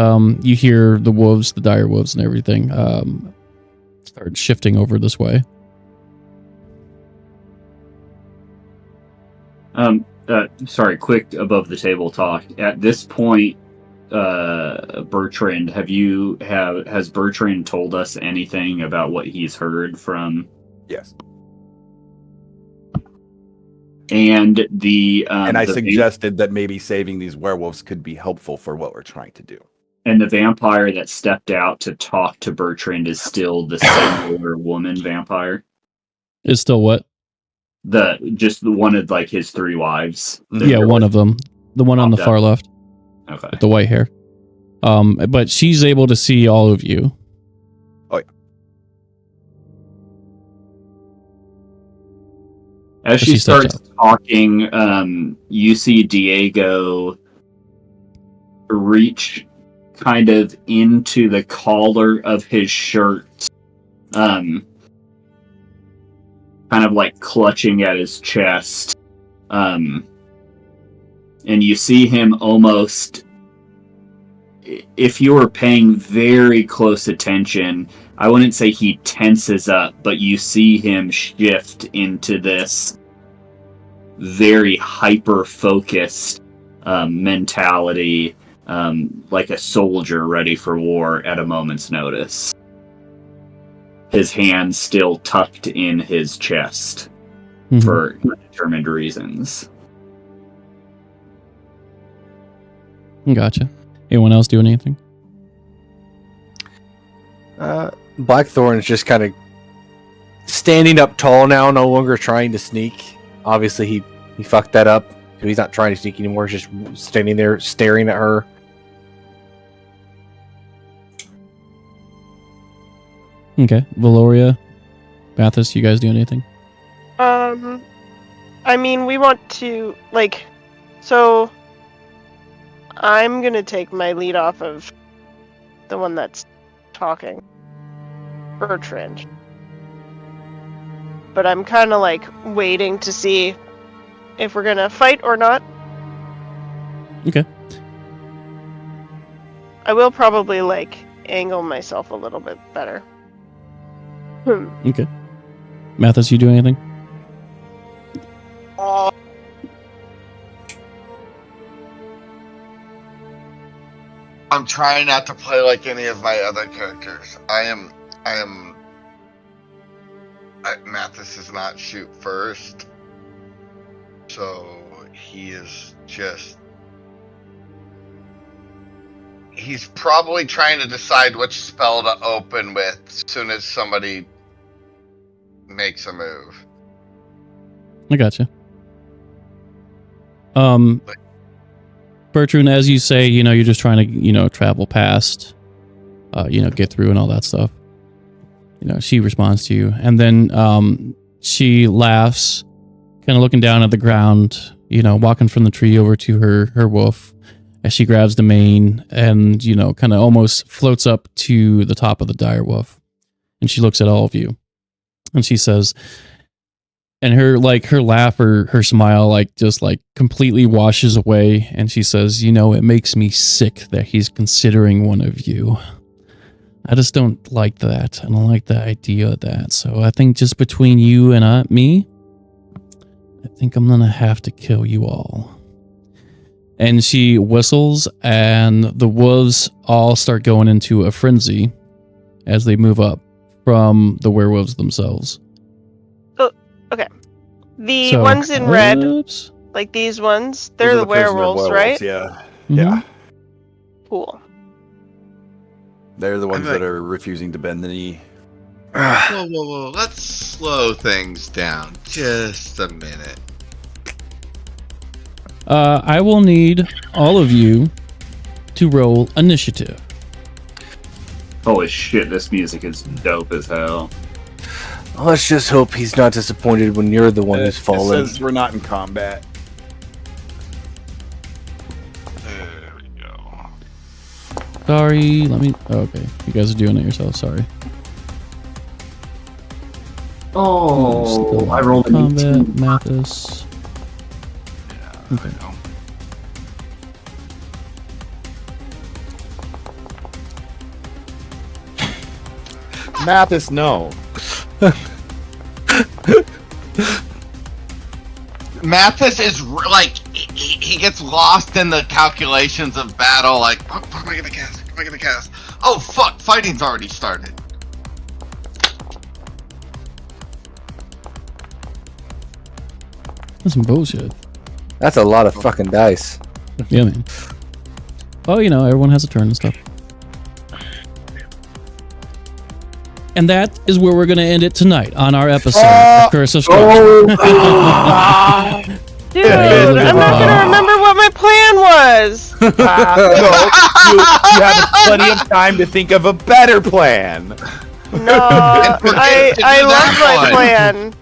you hear the wolves, the dire wolves and everything start shifting over this way. Sorry, quick above the table talk. At this point, Bertrand, has Bertrand told us anything about what he's heard from? Yes. And I suggested that maybe saving these werewolves could be helpful for what we're trying to do. And the vampire that stepped out to talk to Bertrand is still the singular woman vampire? Is still what? Just one of like his 3 wives. Yeah, one of them. The one on the far left. Okay. With the white hair. But she's able to see all of you. Oh, yeah. As she starts talking, you see Diego reach kind of into the collar of his shirt, kind of like clutching at his chest. And you see him almost, if you were paying very close attention, I wouldn't say he tenses up, but you see him shift into this very hyper-focused mentality, like a soldier ready for war at a moment's notice. His hands still tucked in his chest for undetermined reasons. Gotcha. Anyone else doing anything? Blackthorn's just kind of standing up tall now, no longer trying to sneak. Obviously, he fucked that up. He's not trying to sneak anymore. He's just standing there staring at her. Okay. Valoria, Mathis, you guys doing anything? I mean, we want to, like, so I'm gonna take my lead off of the one that's talking, Bertrand. But I'm kind of like waiting to see if we're gonna fight or not. Okay. I will probably like angle myself a little bit better. Okay. Mathis, you doing anything? I'm trying not to play like any of my other characters. Mathis does not shoot first, so he is just... He's probably trying to decide which spell to open with as soon as somebody makes a move. I gotcha. Bertrand, as you say, you're just trying to, travel past, get through and all that stuff. She responds to you, and then she laughs, kind of looking down at the ground, walking from the tree over to her wolf, as she grabs the mane and, kind of almost floats up to the top of the dire wolf, and she looks at all of you, and she says, and her laugh or her smile, just completely washes away, and she says, it makes me sick that he's considering one of you. I just don't like that. I don't like the idea of that. So I think just between you and me, I think I'm going to have to kill you all. And she whistles, and the wolves all start going into a frenzy as they move up from the werewolves themselves. Oh, okay. The ones in red, like these ones, they're the werewolves, right? Yeah. Mm-hmm. Yeah. Cool. They're the ones that are refusing to bend the knee. Whoa. Let's slow things down just a minute. I will need all of you to roll initiative. Holy shit, this music is dope as hell. Let's just hope he's not disappointed when you're the one who's fallen. It says we're not in combat. There we go. Sorry, okay. You guys are doing it yourselves, sorry. Oh, I rolled an combat, 18. Mathis. Yeah, Okay. I know. Mathis, no. Mathis is he gets lost in the calculations of battle. Like, what am I gonna cast? What am I gonna cast? Oh fuck! Fighting's already started. That's some bullshit. That's a lot of fucking dice. Yeah, man. Oh, everyone has a turn and stuff. And that is where we're going to end it tonight on our episode of Curse of Strahd. Dude, I'm not gonna remember what my plan was. You have plenty of time to think of a better plan. No, I love my plan.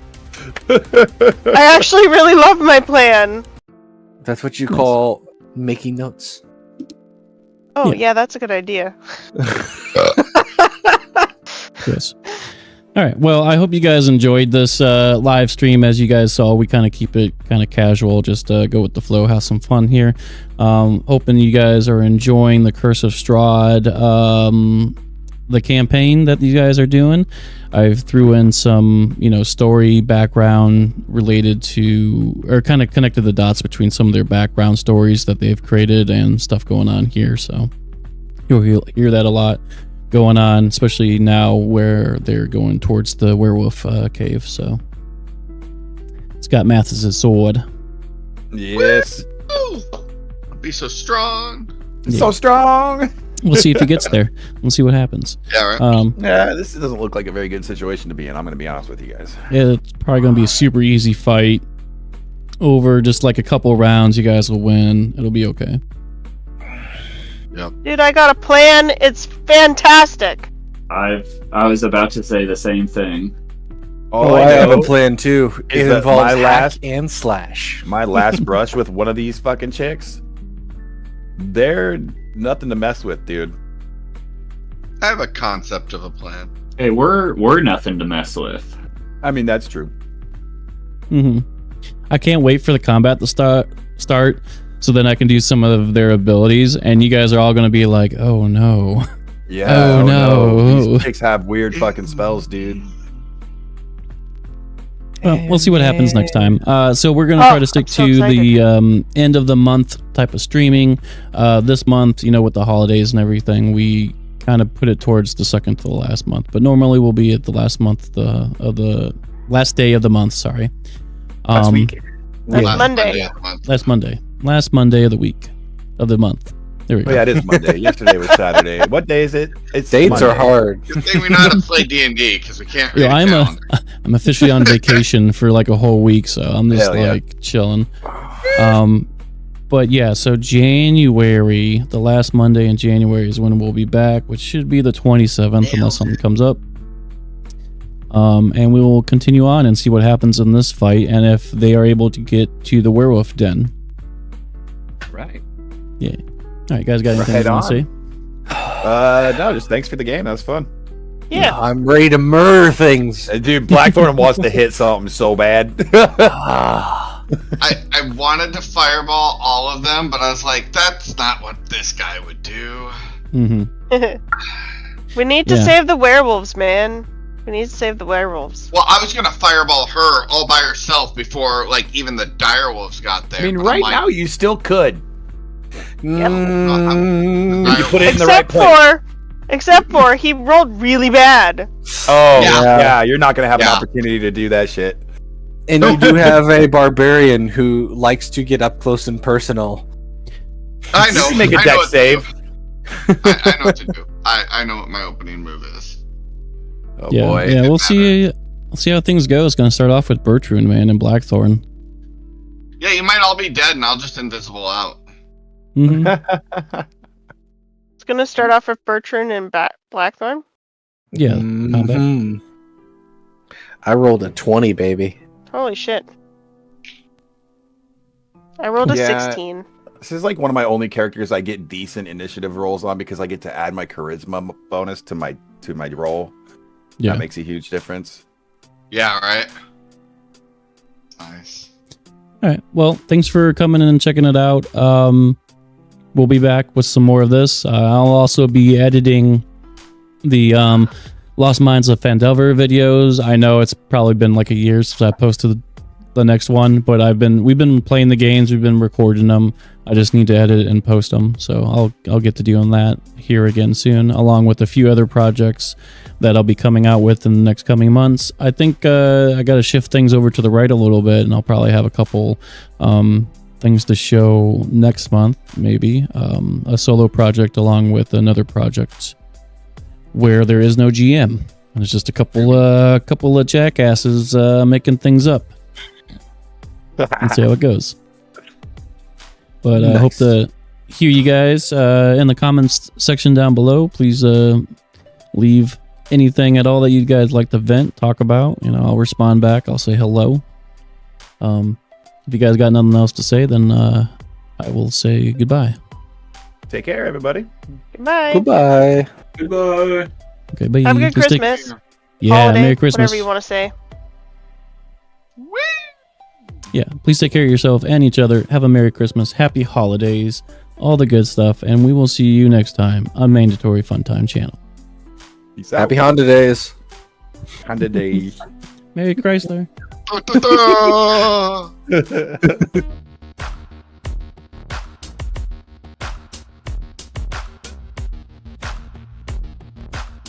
I actually really love my plan. That's what you call making notes. Oh, Yeah. yeah, that's a good idea. Yes. All right. Well, I hope you guys enjoyed this live stream. As you guys saw, we kind of keep it kind of casual, just go with the flow, have some fun here. Hoping you guys are enjoying the Curse of Strahd, the campaign that you guys are doing. I've threw in some, story background related to, or kind of connected the dots between some of their background stories that they've created and stuff going on here. So you'll hear that a lot going on, especially now where they're going towards the werewolf cave. So it's got Mathis' sword. Yes. Woo! Be so strong. Yeah. So strong. We'll see if he gets there. We'll see what happens. Yeah, right. Yeah, this doesn't look like a very good situation to be in. I'm going to be honest with you guys. Yeah, it's probably going to be a super easy fight. Over just like a couple rounds, you guys will win. It'll be okay. Dude, I got a plan. It's fantastic. I was about to say the same thing. All I I have a know plan too. is It that involves my hack last- and slash. my last brush with one of these fucking chicks, they're nothing to mess with, dude. I have a concept of a plan. Hey, we're nothing to mess with. I mean, that's true. I can't wait for the combat to start, so then I can do some of their abilities, and you guys are all going to be like, "Oh no." Yeah. Oh, no. These chicks have weird fucking spells, dude. Well, we'll see what happens next time. So we're going to try to stick I'm so to the end of the month type of streaming. This month, with the holidays and everything, we kind of put it towards the second to the last month. But normally we'll be at the last month of the last day of the month. Sorry. Last week. That's Yeah, Monday. of the month. last Monday. Last Monday of the week of the month. There we go. Oh, yeah, it is Monday. Yesterday was Saturday. What day is it? It's Dates Monday. are hard. Good thing we know how to play D&D because we can't read Yeah, a calendar. I'm officially on vacation for like a whole week, so I'm just Hell yeah. like chilling. But yeah, so January, the last Monday in January is when we'll be back, which should be the 27th unless something comes up. And we will continue on and see what happens in this fight and if they are able to get to the werewolf den. Right. Yeah. All right, guys, got anything Right you want to on. say? No, just thanks for the game. That was fun. Yeah. I'm ready to murder things. Dude, Blackthorn wants to hit something so bad. Ah. I wanted to fireball all of them, but I was like, that's not what this guy would do. Mm-hmm. We need to Yeah. save the werewolves, man. We need to save the werewolves. Well, I was gonna fireball her all by herself before, like, even the direwolves got there. I mean, but I'm right like, now you still could. Mm, You put it in the right Except place. except for he rolled really bad. Oh, Yeah. yeah. You're not going to have an Yeah. opportunity to do that shit. and you do have a barbarian who likes to get up close and personal. I know. You can make a I know deck what to save. do. I know what to do. I know what my opening move is. Oh, Yeah, boy. yeah, we'll see. We'll see how things go. It's going to start off with Bertrand, man, and Blackthorn. Yeah, you might all be dead, and I'll just invisible out. Mm-hmm. It's gonna start off with Bertrand and Blackthorn. Yeah, combat. Mhm. I rolled a 20, baby. Holy shit. I rolled a Yeah. 16. This is like one of my only characters I get decent initiative rolls on because I get to add my charisma bonus to my roll. Yeah. That makes a huge difference. Yeah, right? Nice. All right. Well, thanks for coming in and checking it out. We'll be back with some more of this. I'll also be editing the Lost Minds of Phandelver videos. I know it's probably been like a year since I posted the next one, but we've been playing the games, we've been recording them. I just need to edit and post them, so I'll get to doing that here again soon, along with a few other projects that I'll be coming out with in the next coming months. I think I got to shift things over to the right a little bit, and I'll probably have a couple things to show next month, maybe a solo project along with another project where there is no GM. There's just a couple of jackasses making things up. And see how it goes. But I hope to hear you guys in the comments section down below. Please leave anything at all that you guys like to vent, talk about. I'll respond back. I'll say hello. If you guys got nothing else to say, then I will say goodbye. Take care, everybody. Goodbye. Goodbye. Goodbye. Okay, bye. Have a good Please take- Christmas. Yeah, Holiday, Merry Christmas. whatever you want to say. Yeah, please take care of yourself and each other. Have a Merry Christmas, Happy Holidays, all the good stuff, and we will see you next time on Mandatory Fun Time channel. Peace out. Happy Honda Days. Honda Days. Merry Chrysler. Da, da, da.